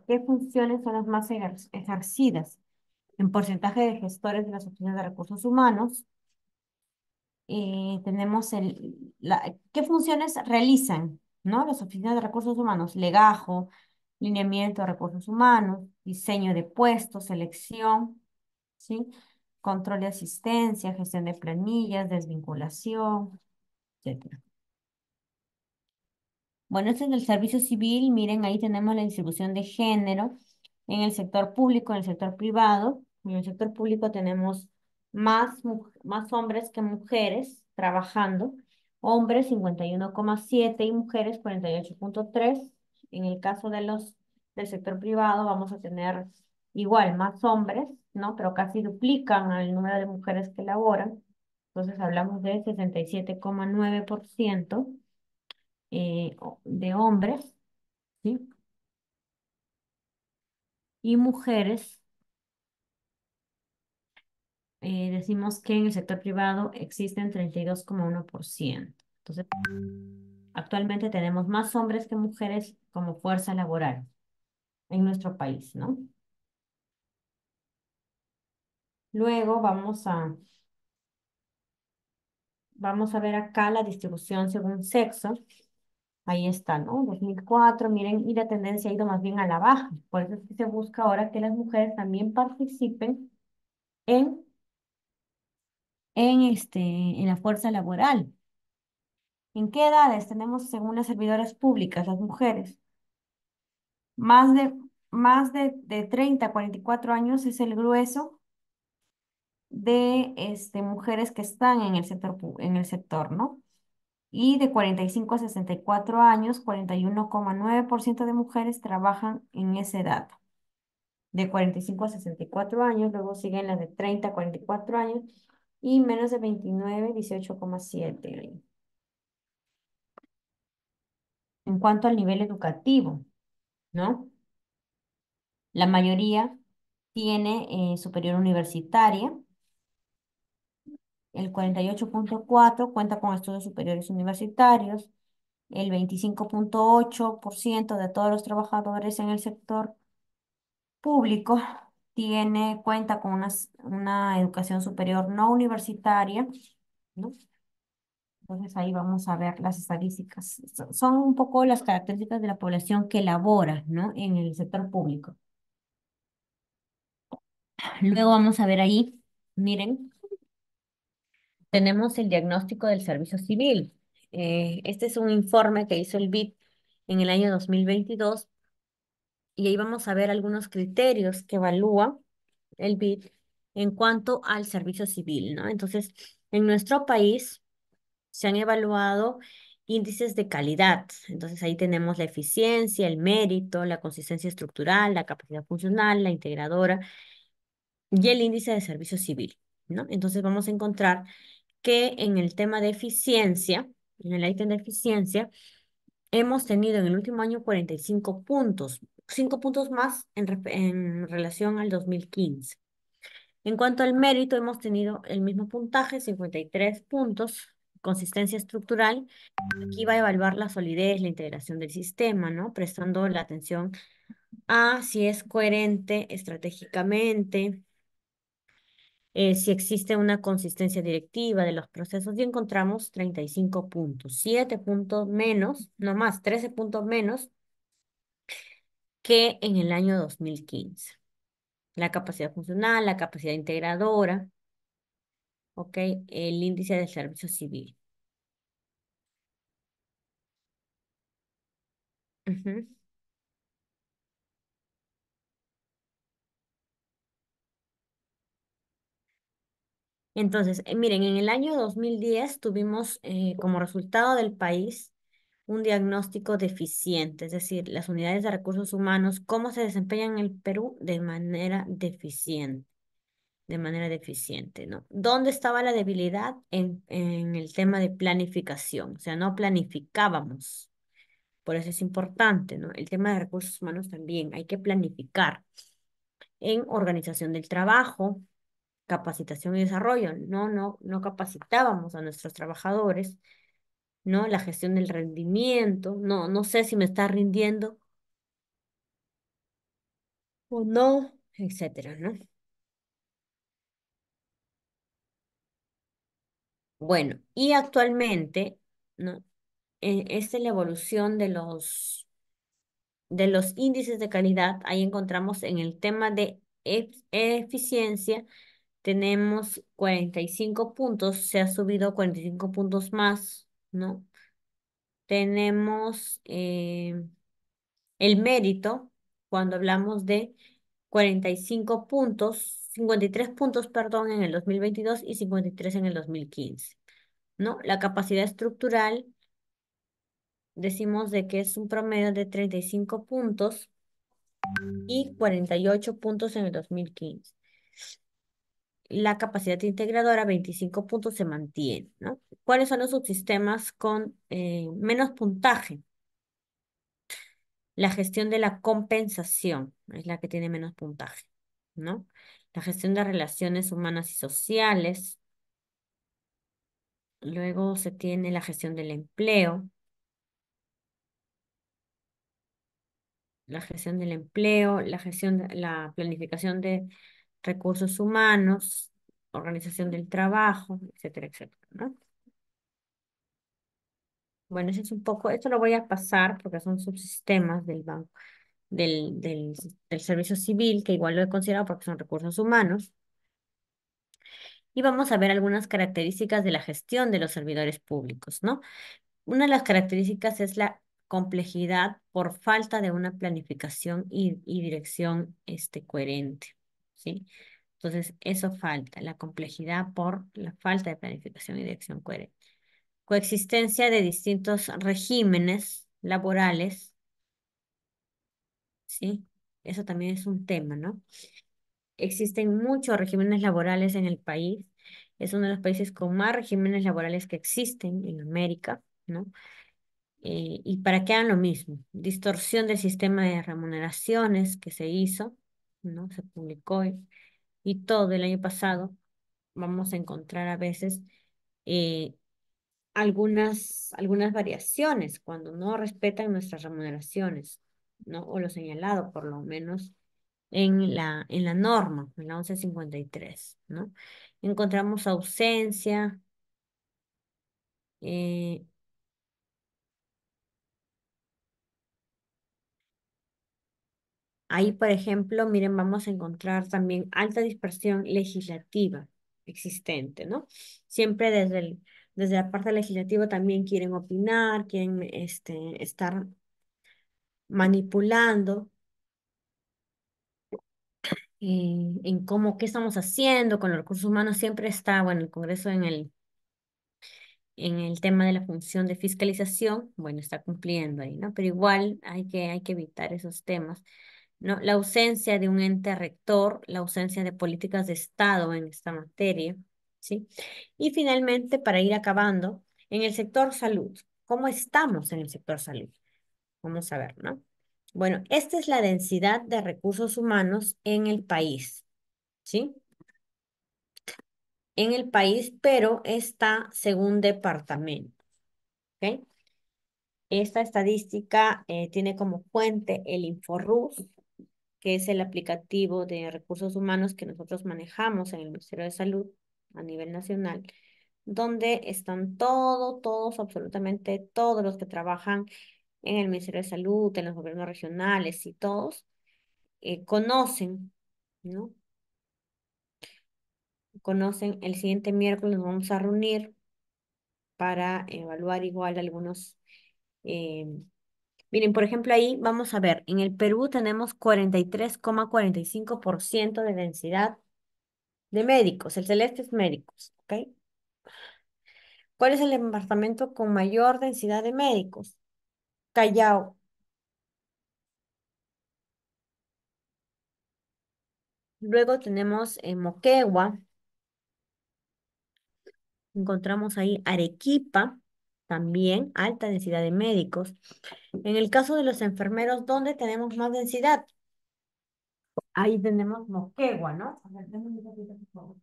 qué funciones son las más ejercidas en porcentaje de gestores de las oficinas de recursos humanos. Tenemos qué funciones realizan, ¿no? Las oficinas de recursos humanos: legajo, lineamiento de recursos humanos, diseño de puestos, selección, ¿sí? Control de asistencia, gestión de planillas, desvinculación, etcétera. Bueno, este es del servicio civil. Miren, ahí tenemos la distribución de género en el sector público, en el sector privado. En el sector público tenemos más hombres que mujeres trabajando. Hombres 51,7 y mujeres 48,3. En el caso del sector privado vamos a tener igual más hombres, ¿no? Pero casi duplican el número de mujeres que laboran. Entonces hablamos de 67,9% de hombres, ¿sí? Y mujeres, decimos que en el sector privado existen 32,1%. Entonces, actualmente tenemos más hombres que mujeres como fuerza laboral en nuestro país, ¿no? Luego vamos a ver acá la distribución según sexo. Ahí está, ¿no? 2004, miren, y la tendencia ha ido más bien a la baja. Por eso es que se busca ahora que las mujeres también participen en, en la fuerza laboral. ¿En qué edades tenemos según las servidoras públicas, las mujeres? Más de, más de 30 a 44 años es el grueso de mujeres que están en el sector, ¿no? Y de 45 a 64 años, 41,9% de mujeres trabajan en esa edad. De 45 a 64 años, luego siguen las de 30 a 44 años y menos de 29, 18,7. En cuanto al nivel educativo, ¿no? La mayoría tiene superior universitaria. El 48,4 cuenta con estudios superiores universitarios. El 25,8% de todos los trabajadores en el sector público cuenta con una educación superior no universitaria, ¿no? Entonces ahí vamos a ver las estadísticas. Son un poco las características de la población que labora, ¿no? En el sector público. Luego vamos a ver ahí, miren, tenemos el diagnóstico del servicio civil. Este es un informe que hizo el BID en el año 2022 y ahí vamos a ver algunos criterios que evalúa el BID en cuanto al servicio civil, ¿no? Entonces, en nuestro país se han evaluado índices de calidad. Entonces, ahí tenemos la eficiencia, el mérito, la consistencia estructural, la capacidad funcional, la integradora y el índice de servicio civil, ¿no? Entonces, vamos a encontrar que en el tema de eficiencia, en el ítem de eficiencia, hemos tenido en el último año 45 puntos, 5 puntos más en relación al 2015. En cuanto al mérito, hemos tenido el mismo puntaje, 53 puntos, consistencia estructural. Aquí va a evaluar la solidez, la integración del sistema, ¿no? Prestando la atención a si es coherente estratégicamente, si existe una consistencia directiva de los procesos y encontramos 35 puntos, 7 puntos menos, no más, 13 puntos menos que en el año 2015. La capacidad funcional, la capacidad integradora, ¿ok? El índice de servicio civil. Ujú. Entonces, miren, en el año 2010 tuvimos como resultado del país un diagnóstico deficiente, es decir, las unidades de recursos humanos, cómo se desempeñan en el Perú de manera deficiente, ¿no? ¿Dónde estaba la debilidad? En el tema de planificación, o sea, no planificábamos, por eso es importante, ¿no? El tema de recursos humanos también, hay que planificar en organización del trabajo, capacitación y desarrollo, no capacitábamos a nuestros trabajadores, ¿no? La gestión del rendimiento, no sé si me está rindiendo o no, etcétera, ¿no? Bueno, y actualmente, ¿no? Esta es la evolución de los índices de calidad. Ahí encontramos en el tema de eficiencia, tenemos 45 puntos, se ha subido 45 puntos más, ¿no? Tenemos el mérito, cuando hablamos de 45 puntos, 53 puntos, perdón, en el 2022 y 53 en el 2015, ¿no? La capacidad estructural, decimos de que es un promedio de 35 puntos y 48 puntos en el 2015. La capacidad integradora, 25 puntos, se mantiene, ¿no? ¿Cuáles son los subsistemas con menos puntaje? La gestión de la compensación es la que tiene menos puntaje, ¿no? La gestión de relaciones humanas y sociales. Luego se tiene la gestión del empleo, la planificación de recursos humanos, organización del trabajo, etcétera, etcétera, ¿no? Bueno, ese es un poco, esto lo voy a pasar porque son subsistemas del banco, del servicio civil, que igual lo he considerado porque son recursos humanos. Y vamos a ver algunas características de la gestión de los servidores públicos, ¿no? Una de las características es la complejidad por falta de una planificación y dirección coherente, ¿sí? Entonces, eso falta, la complejidad por la falta de planificación y dirección coherente. Coexistencia de distintos regímenes laborales, ¿sí? Eso también es un tema, ¿no? Existen muchos regímenes laborales en el país. Es uno de los países con más regímenes laborales que existen en América, ¿no? Y para que hagan lo mismo, distorsión del sistema de remuneraciones que se hizo, ¿no? Se publicó y todo el año pasado. Vamos a encontrar a veces eh, algunas variaciones cuando no respetan nuestras remuneraciones, ¿no? O lo señalado por lo menos en la norma, en la 1153, ¿no? Encontramos ausencia Eh, Ahí, por ejemplo, miren, vamos a encontrar también alta dispersión legislativa existente, ¿no? Siempre desde la parte legislativa también quieren opinar, quieren estar manipulando en cómo, qué estamos haciendo con los recursos humanos. Siempre está, bueno, el Congreso en el tema de la función de fiscalización, bueno, está cumpliendo ahí, ¿no? Pero igual hay que evitar esos temas, ¿no? La ausencia de un ente rector, la ausencia de políticas de Estado en esta materia, ¿sí? Y finalmente, para ir acabando, en el sector salud, ¿cómo estamos en el sector salud? Vamos a ver, ¿no? Bueno, esta es la densidad de recursos humanos en el país, ¿sí? En el país, pero está según departamento, ¿ok? Esta estadística tiene como fuente el InfoRUS, que es el aplicativo de recursos humanos que nosotros manejamos en el Ministerio de Salud a nivel nacional, donde están todos, absolutamente todos los que trabajan en el Ministerio de Salud, en los gobiernos regionales y todos conocen, ¿no? Conocen, el siguiente miércoles nos vamos a reunir para evaluar igual algunos. eh, Miren, por ejemplo, ahí vamos a ver, en el Perú tenemos 43,45% de densidad de médicos. El celeste es médicos, ¿ok? ¿Cuál es el departamento con mayor densidad de médicos? Callao. Luego tenemos Moquegua, encontramos ahí Arequipa, también alta densidad de médicos. En el caso de los enfermeros, ¿dónde tenemos más densidad? Ahí tenemos Moquegua, ¿no? A ver, denme un ratito, por favor.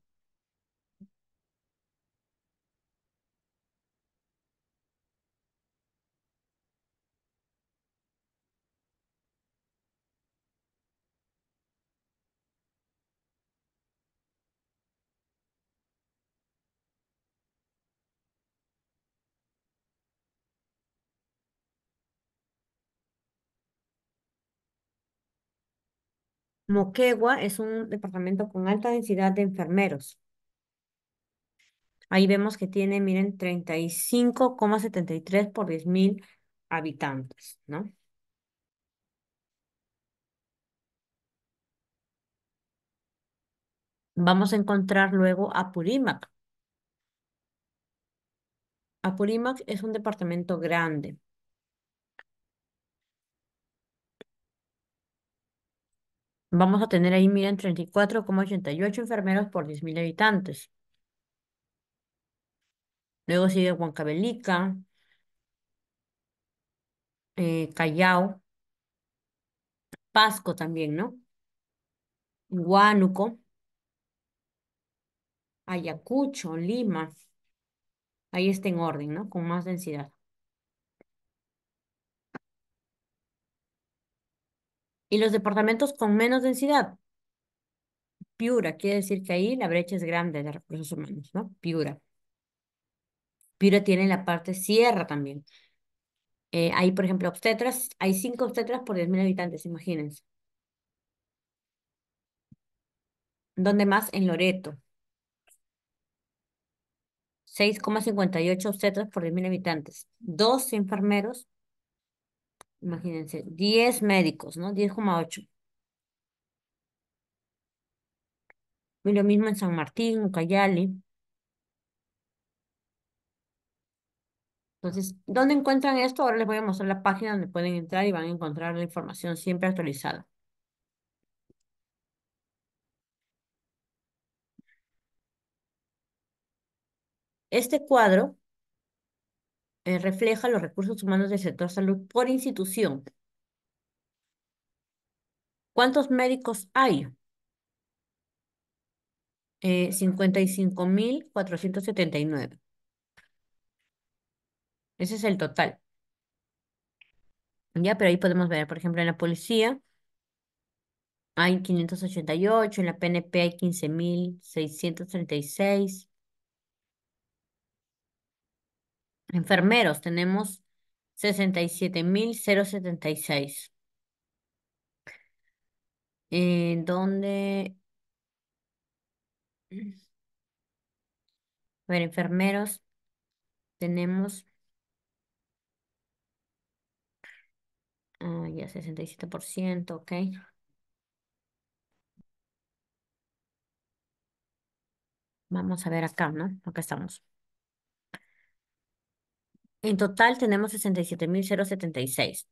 Moquegua es un departamento con alta densidad de enfermeros. Ahí vemos que tiene, miren, 35,73 por 10.000 habitantes, ¿no? Vamos a encontrar luego Apurímac. Apurímac es un departamento grande. Vamos a tener ahí, miren, 34,88 enfermeros por 10.000 habitantes. Luego sigue Huancavelica, Callao, Pasco también, ¿no? Huánuco, Ayacucho, Lima. Ahí está en orden, ¿no? Con más densidad. Y los departamentos con menos densidad, Piura, quiere decir que ahí la brecha es grande de recursos humanos, ¿no? Piura. Piura tiene la parte sierra también. Ahí, por ejemplo, obstetras, hay 5 obstetras por 10.000 habitantes, imagínense. ¿Dónde más? En Loreto. 6,58 obstetras por 10.000 habitantes. 12 enfermeros, imagínense. 10 médicos, ¿no? 10,8. Y lo mismo en San Martín, Ucayali. Entonces, ¿dónde encuentran esto? Ahora les voy a mostrar la página donde pueden entrar y van a encontrar la información siempre actualizada. Este cuadro refleja los recursos humanos del sector salud por institución. ¿Cuántos médicos hay? 55.479. Ese es el total. Ya, pero ahí podemos ver, por ejemplo, en la policía hay 588, en la PNP hay 15.636, Enfermeros, tenemos 67.076. ¿Dónde? A ver, enfermeros, tenemos ya 67%, ok. Vamos a ver acá, ¿no? Acá estamos. En total tenemos 67.076,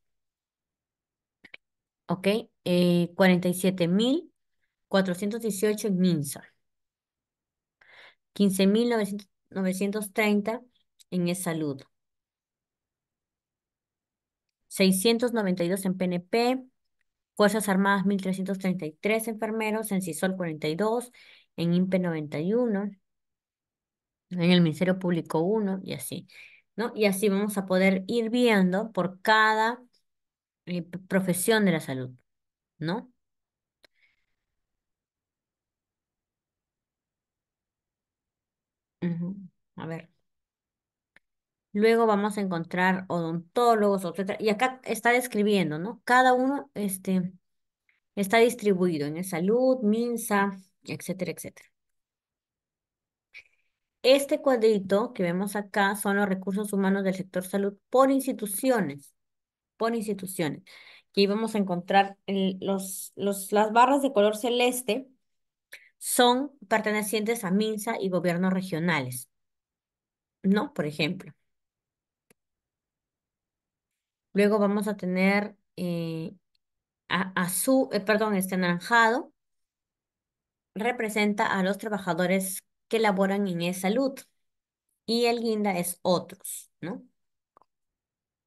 ok. 47.418 en MINSA, 15.930 en salud, 692 en PNP, Fuerzas Armadas 1.333 enfermeros, en CISOL 42, en INPE 91, en el Ministerio Público 1 y así, ¿no? Y así vamos a poder ir viendo por cada profesión de la salud, ¿no? Ujú. A ver. Luego vamos a encontrar odontólogos, etcétera. Y acá está describiendo, ¿no? Cada uno está distribuido en salud, MINSA, etcétera, etcétera. Este cuadrito que vemos acá son los recursos humanos del sector salud por instituciones, por instituciones. Aquí vamos a encontrar las barras de color celeste son pertenecientes a MINSA y gobiernos regionales, ¿no? Por ejemplo. Luego vamos a tener perdón, este anaranjado representa a los trabajadores que laboran en e-salud y el guinda es otros, ¿no?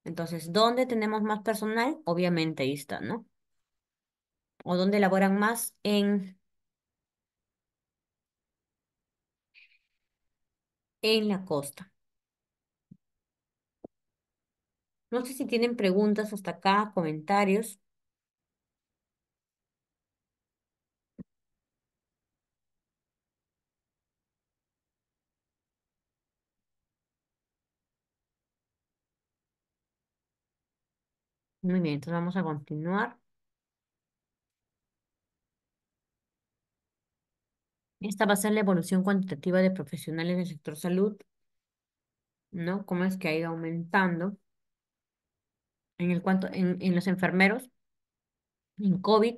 Entonces, ¿dónde tenemos más personal? Obviamente ahí está, ¿no? ¿O dónde laboran más? En la costa. No sé si tienen preguntas hasta acá, comentarios. Muy bien, entonces vamos a continuar. Esta va a ser la evolución cuantitativa de profesionales del sector salud, ¿no? Cómo es que ha ido aumentando. En los enfermeros, en COVID,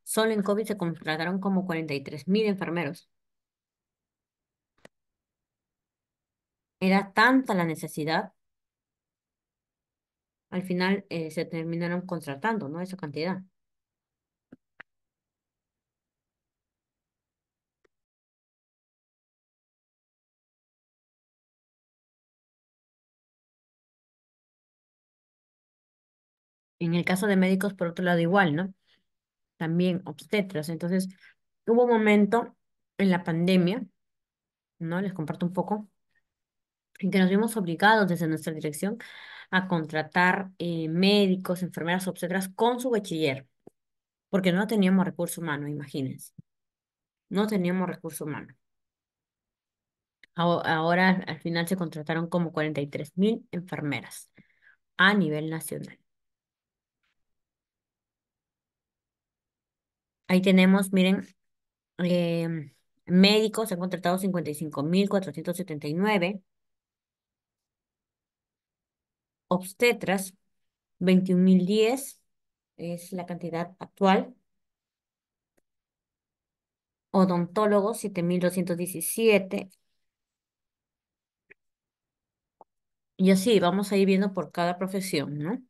solo en COVID se contrataron como 43.000 enfermeros. Era tanta la necesidad, al final se terminaron contratando, ¿no? Esa cantidad. En el caso de médicos, por otro lado, igual, ¿no? También obstetras. Entonces, hubo un momento en la pandemia, ¿no? Les comparto un poco, en que nos vimos obligados desde nuestra dirección a contratar médicos, enfermeras, obstetras con su bachiller, porque no teníamos recurso humano, imagínense. No teníamos recurso humano. Ahora, al final, se contrataron como 43.000 enfermeras a nivel nacional. Ahí tenemos, miren, médicos, se han contratado 55.479, obstetras, 21.010 es la cantidad actual, odontólogos, 7.217, y así vamos a ir viendo por cada profesión, ¿no?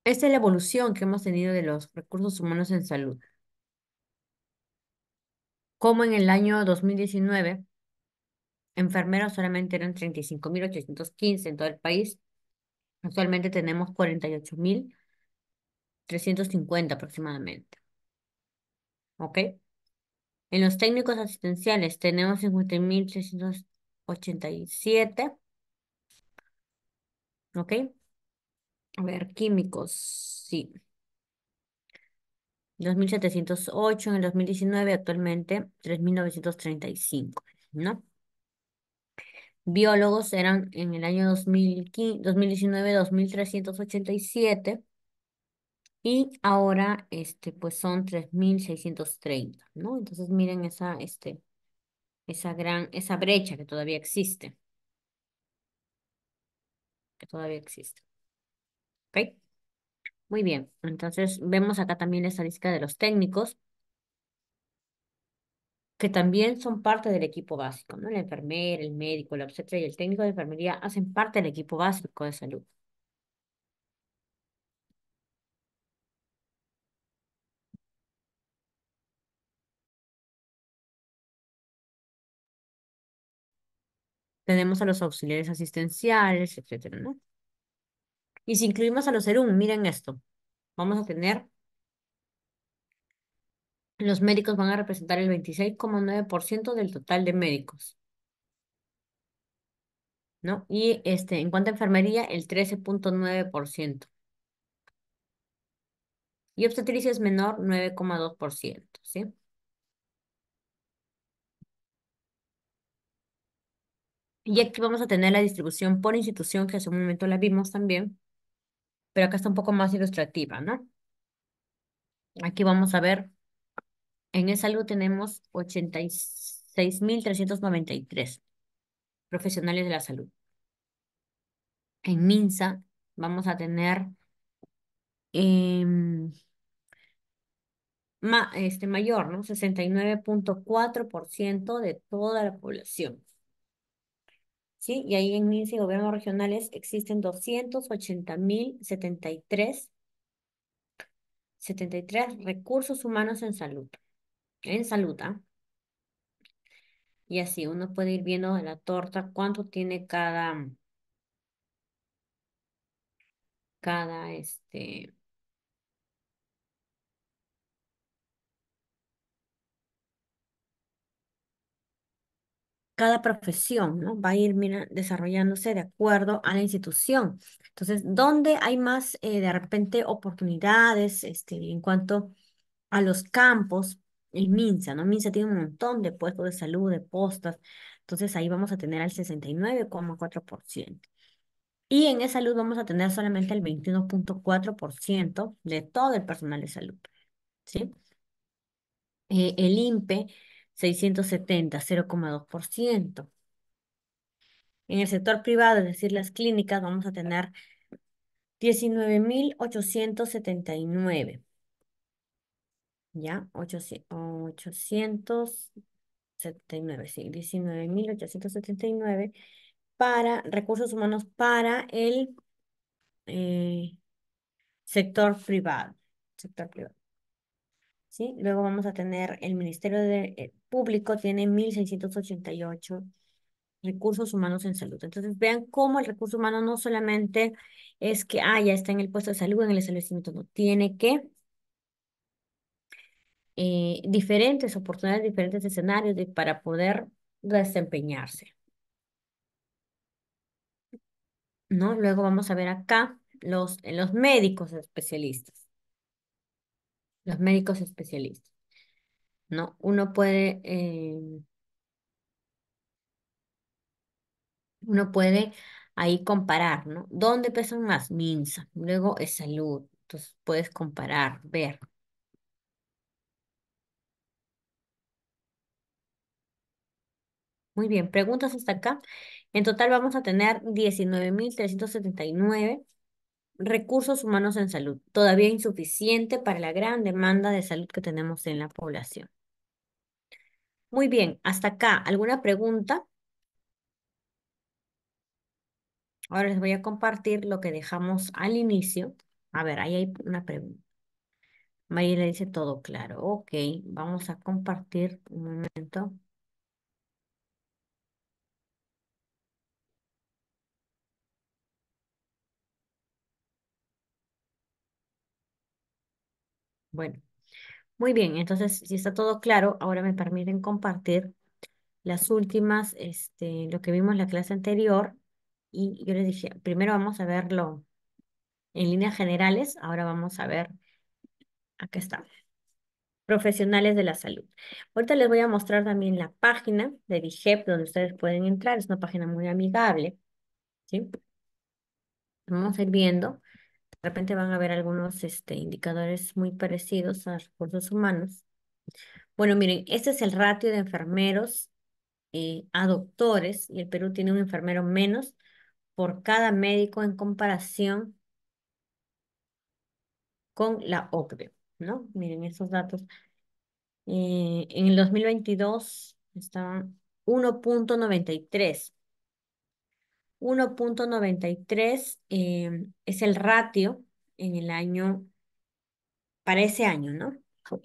Esta es la evolución que hemos tenido de los recursos humanos en salud. Como en el año 2019, enfermeros solamente eran 35.815 en todo el país. Actualmente tenemos 48.350 aproximadamente. ¿Ok? En los técnicos asistenciales tenemos 50.387. ¿Ok? A ver, químicos, sí. 2.708 en el 2019, actualmente 3.935, ¿no? Biólogos eran en el año 2015, 2019, 2.387 y ahora pues son 3.630, ¿no? Entonces miren esa brecha que todavía existe, ¿ok? Muy bien, entonces vemos acá también la estadística de los técnicos, que también son parte del equipo básico, ¿no? La enfermera, el médico, la obstetra y el técnico de enfermería hacen parte del equipo básico de salud. Tenemos a los auxiliares asistenciales, etcétera, ¿no? Y si incluimos a los SERUM, miren esto, vamos a tener, los médicos van a representar el 26,9% del total de médicos, ¿no? Y en cuanto a enfermería, el 13,9%. Y obstetricia es menor, 9,2%, ¿sí? Y aquí vamos a tener la distribución por institución, que hace un momento la vimos también, pero acá está un poco más ilustrativa, ¿no? Aquí vamos a ver, en salud tenemos 86.393 profesionales de la salud. En MINSA vamos a tener em, mayor, ¿no? 69,4% de toda la población. ¿Sí? Y ahí en MINSA y gobiernos regionales existen 280.073 recursos humanos en salud, ¿ah? Y así uno puede ir viendo en la torta cuánto tiene cada cada profesión, ¿no? Va a ir, mira, desarrollándose de acuerdo a la institución. Entonces, ¿dónde hay más, de repente, oportunidades, en cuanto a los campos? El MINSA, ¿no? MINSA tiene un montón de puestos de salud, de postas. Entonces, ahí vamos a tener al 69,4%. Y en salud vamos a tener solamente el 21,4% de todo el personal de salud, ¿sí? El INPE, 670, 0,2%. En el sector privado, es decir, las clínicas, vamos a tener 19.879, ¿ya? 879, sí, 19.879 para recursos humanos para el eh, sector privado, sector privado, ¿sí? Luego vamos a tener el Ministerio Público, tiene 1.688 recursos humanos en salud. Entonces, vean cómo el recurso humano no solamente es que, ya está en el puesto de salud, en el establecimiento, no, tiene que diferentes oportunidades, diferentes escenarios para poder desempeñarse, ¿no? Luego vamos a ver acá los médicos especialistas, los médicos especialistas, ¿no? Uno puede ahí comparar, ¿no? ¿Dónde pesan más? MINSA, luego es salud, entonces puedes comparar, ver. Muy bien, preguntas hasta acá. En total vamos a tener 19.379 recursos humanos en salud, todavía insuficiente para la gran demanda de salud que tenemos en la población. Muy bien, hasta acá, ¿alguna pregunta? Ahora les voy a compartir lo que dejamos al inicio. A ver, ahí hay una pregunta. María le dice todo claro. Ok, vamos a compartir un momento. Bueno, muy bien, entonces si está todo claro, ahora me permiten compartir las últimas, lo que vimos en la clase anterior, y yo les dije, primero vamos a verlo en líneas generales, ahora vamos a ver, acá está. profesionales de la salud. Ahorita les voy a mostrar también la página de DIGEP donde ustedes pueden entrar. Es una página muy amigable, ¿sí? Vamos a ir viendo. De repente van a ver algunos indicadores muy parecidos a recursos humanos. Bueno, miren, este es el ratio de enfermeros a doctores y el Perú tiene un enfermero menos por cada médico en comparación con la OCDE, ¿no? Miren esos datos. En el 2022 estaban 1,93. 1,93 es el ratio en el año, para ese año, ¿no?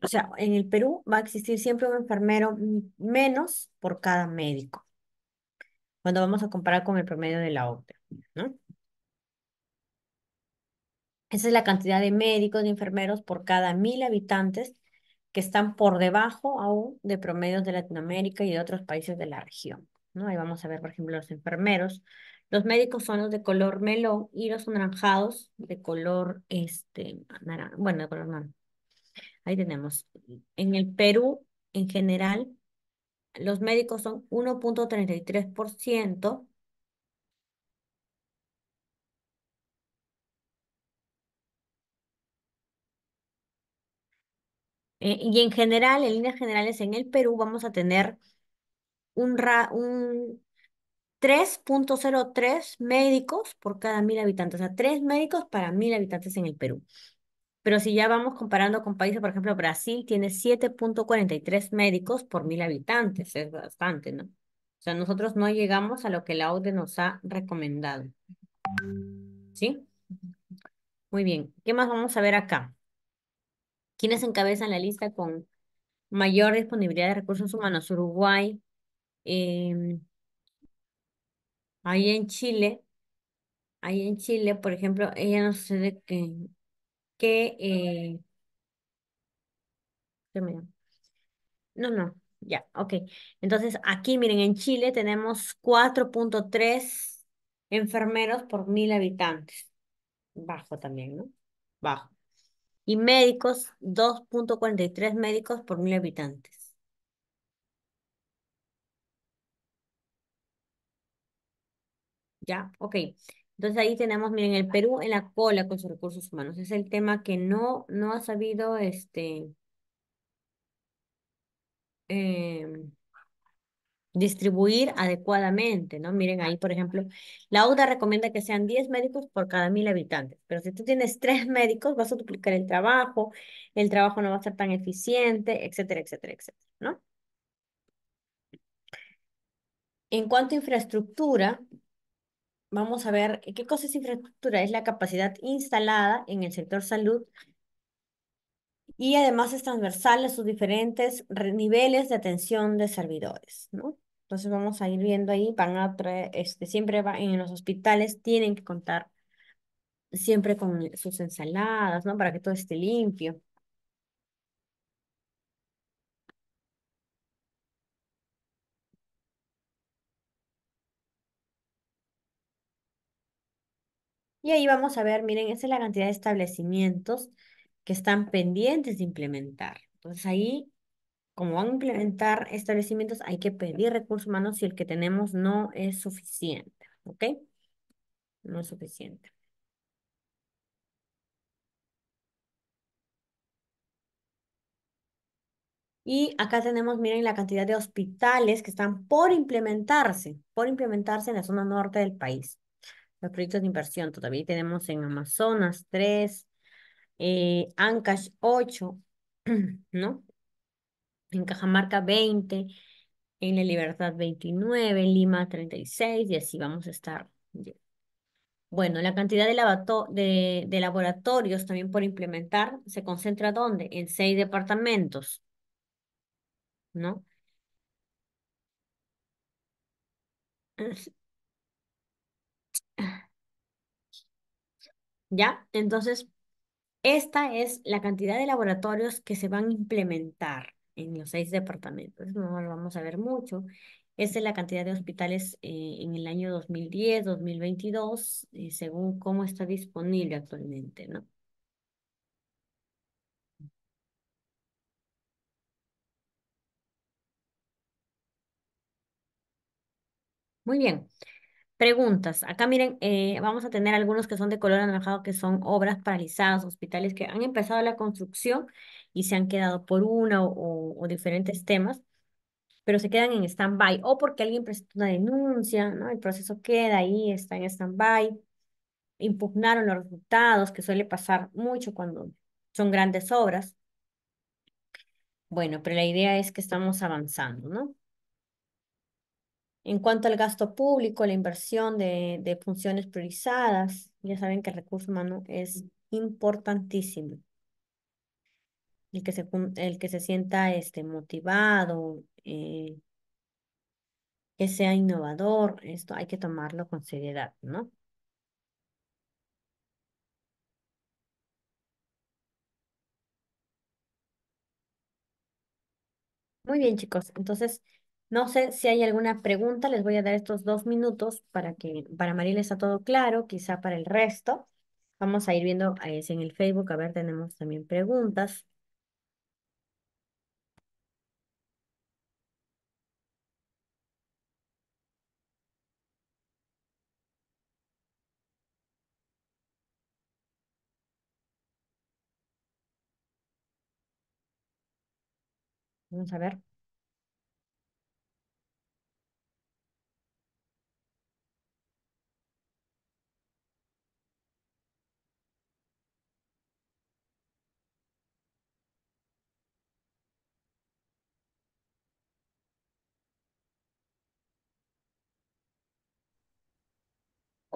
O sea, en el Perú va a existir siempre un enfermero menos por cada médico, cuando vamos a comparar con el promedio de la OCDE, ¿no? Esa es la cantidad de médicos y enfermeros por cada 1.000 habitantes que están por debajo aún de promedios de Latinoamérica y de otros países de la región, ¿no? Ahí vamos a ver, por ejemplo, los enfermeros. Los médicos son los de color melón y los anaranjados de color, bueno, de color naranja. Ahí tenemos. En el Perú, en general, los médicos son 1,33%. Y en general, en líneas generales, en el Perú vamos a tener un 3,03 médicos por cada 1.000 habitantes, o sea, 3 médicos para 1.000 habitantes en el Perú. Pero si ya vamos comparando con países, por ejemplo, Brasil tiene 7,43 médicos por 1.000 habitantes, es bastante, ¿no? O sea, nosotros no llegamos a lo que la OCDE nos ha recomendado, ¿sí? Muy bien. ¿Qué más vamos a ver acá? ¿Quiénes encabezan la lista con mayor disponibilidad de recursos humanos? Uruguay, em, ahí en Chile. Ahí en Chile, por ejemplo, ella nos sucede que ¿qué me da? No, no, ya, ok. Entonces, aquí, miren, en Chile tenemos 4,3 enfermeros por 1.000 habitantes. Bajo también, ¿no? Bajo. Y médicos, 2,43 médicos por 1.000 habitantes. Ya, ok. Entonces ahí tenemos, miren, el Perú en la cola con sus recursos humanos. Es el tema que no ha sabido, em, distribuir adecuadamente, ¿no? Miren ahí, por ejemplo, la OCDE recomienda que sean 10 médicos por cada 1.000 habitantes, pero si tú tienes 3 médicos, vas a duplicar el trabajo no va a ser tan eficiente, etcétera, etcétera, etcétera, ¿no? En cuanto a infraestructura, vamos a ver qué cosa es infraestructura. Es la capacidad instalada en el sector salud y además es transversal a sus diferentes niveles de atención de servidores, ¿no? Entonces vamos a ir viendo ahí, van a traer, siempre va, en los hospitales tienen que contar siempre con sus ensaladas, ¿no? Para que todo esté limpio. Y ahí vamos a ver, miren, esa es la cantidad de establecimientos que están pendientes de implementar. Entonces ahí, como van a implementar establecimientos, hay que pedir recursos humanos si el que tenemos no es suficiente, ¿ok? No es suficiente. Y acá tenemos, miren, la cantidad de hospitales que están por implementarse en la zona norte del país. Los proyectos de inversión todavía tenemos en Amazonas 3, Ancash 8, ¿no? En Cajamarca 20, en La Libertad 29, Lima 36 y así vamos a estar. Bueno, la cantidad de laboratorios también por implementar se concentra ¿dónde? En 6 departamentos, ¿no? ¿Ya? Entonces, esta es la cantidad de laboratorios que se van a implementar en los 6 departamentos. No lo vamos a ver mucho. Esta es la cantidad de hospitales en el año 2010, 2022, según cómo está disponible actualmente, ¿no? Muy bien. Preguntas. Acá miren, vamos a tener algunos que son de color anaranjado, que son obras paralizadas, hospitales que han empezado la construcción y se han quedado por una o diferentes temas, pero se quedan en stand-by o porque alguien presentó una denuncia, ¿no? El proceso queda ahí, está en stand-by, impugnaron los resultados, que suele pasar mucho cuando son grandes obras. Bueno, pero la idea es que estamos avanzando, ¿no? En cuanto al gasto público, la inversión de funciones priorizadas, ya saben que el recurso humano es importantísimo. El que se sienta motivado, que sea innovador, esto hay que tomarlo con seriedad, ¿no? Muy bien, chicos. Entonces, no sé si hay alguna pregunta. Les voy a dar estos 2 minutos para Mariela está todo claro, quizá para el resto. Vamos a ir viendo si en el Facebook, a ver, tenemos también preguntas. Vamos a ver.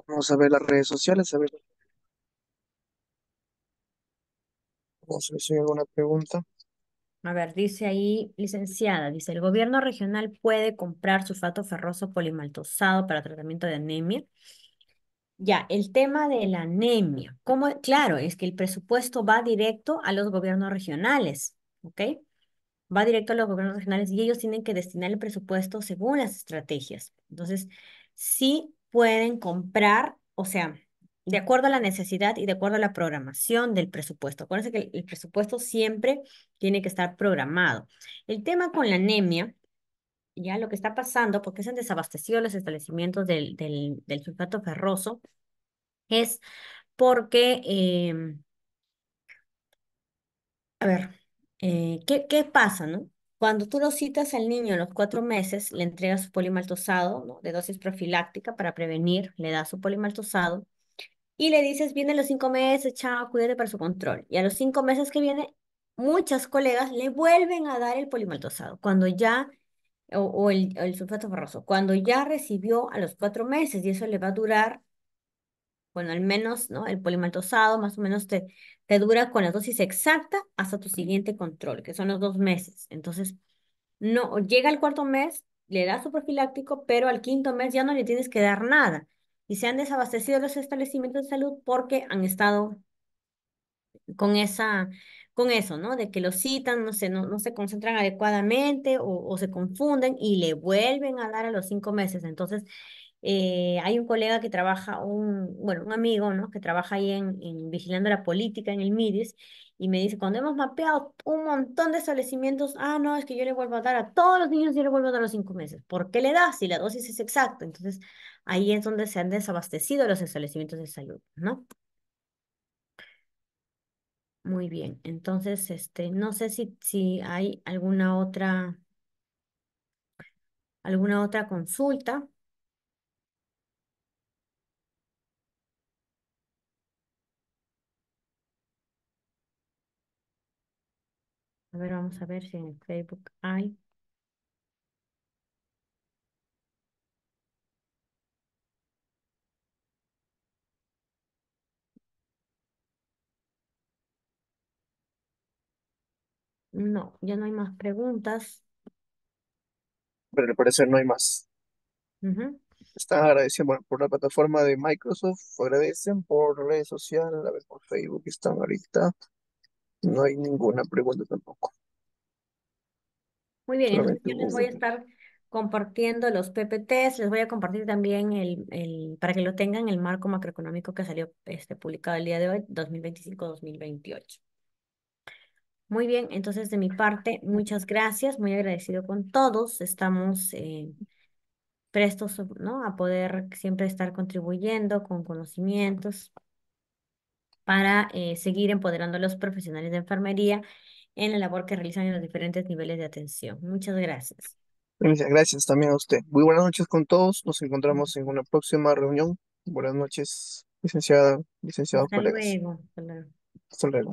Vamos a ver las redes sociales, a ver, vamos a ver si hay alguna pregunta. A ver, dice ahí, licenciada, dice, el gobierno regional puede comprar sulfato ferroso polimaltosado para tratamiento de anemia. Ya, el tema de la anemia. ¿Cómo? Claro, es que el presupuesto va directo a los gobiernos regionales, ¿ok? Va directo a los gobiernos regionales y ellos tienen que destinar el presupuesto según las estrategias. Entonces, sí pueden comprar, o sea, de acuerdo a la necesidad y de acuerdo a la programación del presupuesto. Acuérdense que el presupuesto siempre tiene que estar programado. El tema con la anemia, ya lo que está pasando, porque se han desabastecido los establecimientos del sulfato ferroso, es porque a ver, ¿qué pasa, no? Cuando tú lo citas al niño a los 4 meses, le entregas su polimaltosado, ¿no? De dosis profiláctica para prevenir, le das su polimaltosado y le dices, viene a los 5 meses, chao, cuídate para su control. Y a los 5 meses que viene, muchas colegas le vuelven a dar el polimaltosado, cuando ya, o el sulfato ferroso, cuando ya recibió a los 4 meses y eso le va a durar bueno, al menos, ¿no? El polimaltosado más o menos te dura con la dosis exacta hasta tu siguiente control, que son los 2 meses. Entonces, no, llega al cuarto mes, le das su profiláctico, pero al quinto mes ya no le tienes que dar nada. Y se han desabastecido los establecimientos de salud porque han estado con con eso, ¿no? De que lo citan, no se concentran adecuadamente o se confunden y le vuelven a dar a los 5 meses. Entonces, hay un colega que trabaja, bueno, un amigo, ¿no? Que trabaja ahí en vigilando la política en el MIDIS y me dice, cuando hemos mapeado un montón de establecimientos, no, es que yo le vuelvo a dar a todos los niños, yo le vuelvo a dar a los 5 meses. ¿Por qué le das si la dosis es exacta? Entonces, ahí es donde se han desabastecido los establecimientos de salud, ¿no? Muy bien. Entonces, no sé si hay alguna otra consulta. A ver, vamos a ver si en el Facebook hay. No, ya no hay más preguntas. Pero al parecer no hay más. Ujú. Están agradeciendo bueno, por la plataforma de Microsoft, agradecen por redes sociales, a ver, por Facebook están ahorita. No hay ninguna pregunta tampoco. Muy bien, entonces Solamente yo les voy hubo. a estar compartiendo los PPTs, les voy a compartir también para que lo tengan, el marco macroeconómico que salió publicado el día de hoy, 2025-2028. Muy bien, entonces de mi parte, muchas gracias, muy agradecido con todos. Estamos prestos, ¿no? A poder siempre estar contribuyendo con conocimientos para seguir empoderando a los profesionales de enfermería en la labor que realizan en los diferentes niveles de atención. Muchas gracias. Gracias también a usted. Muy buenas noches con todos. Nos encontramos en una próxima reunión. Buenas noches, licenciada, licenciados, Hasta colegas. luego. Hasta luego. Hasta luego.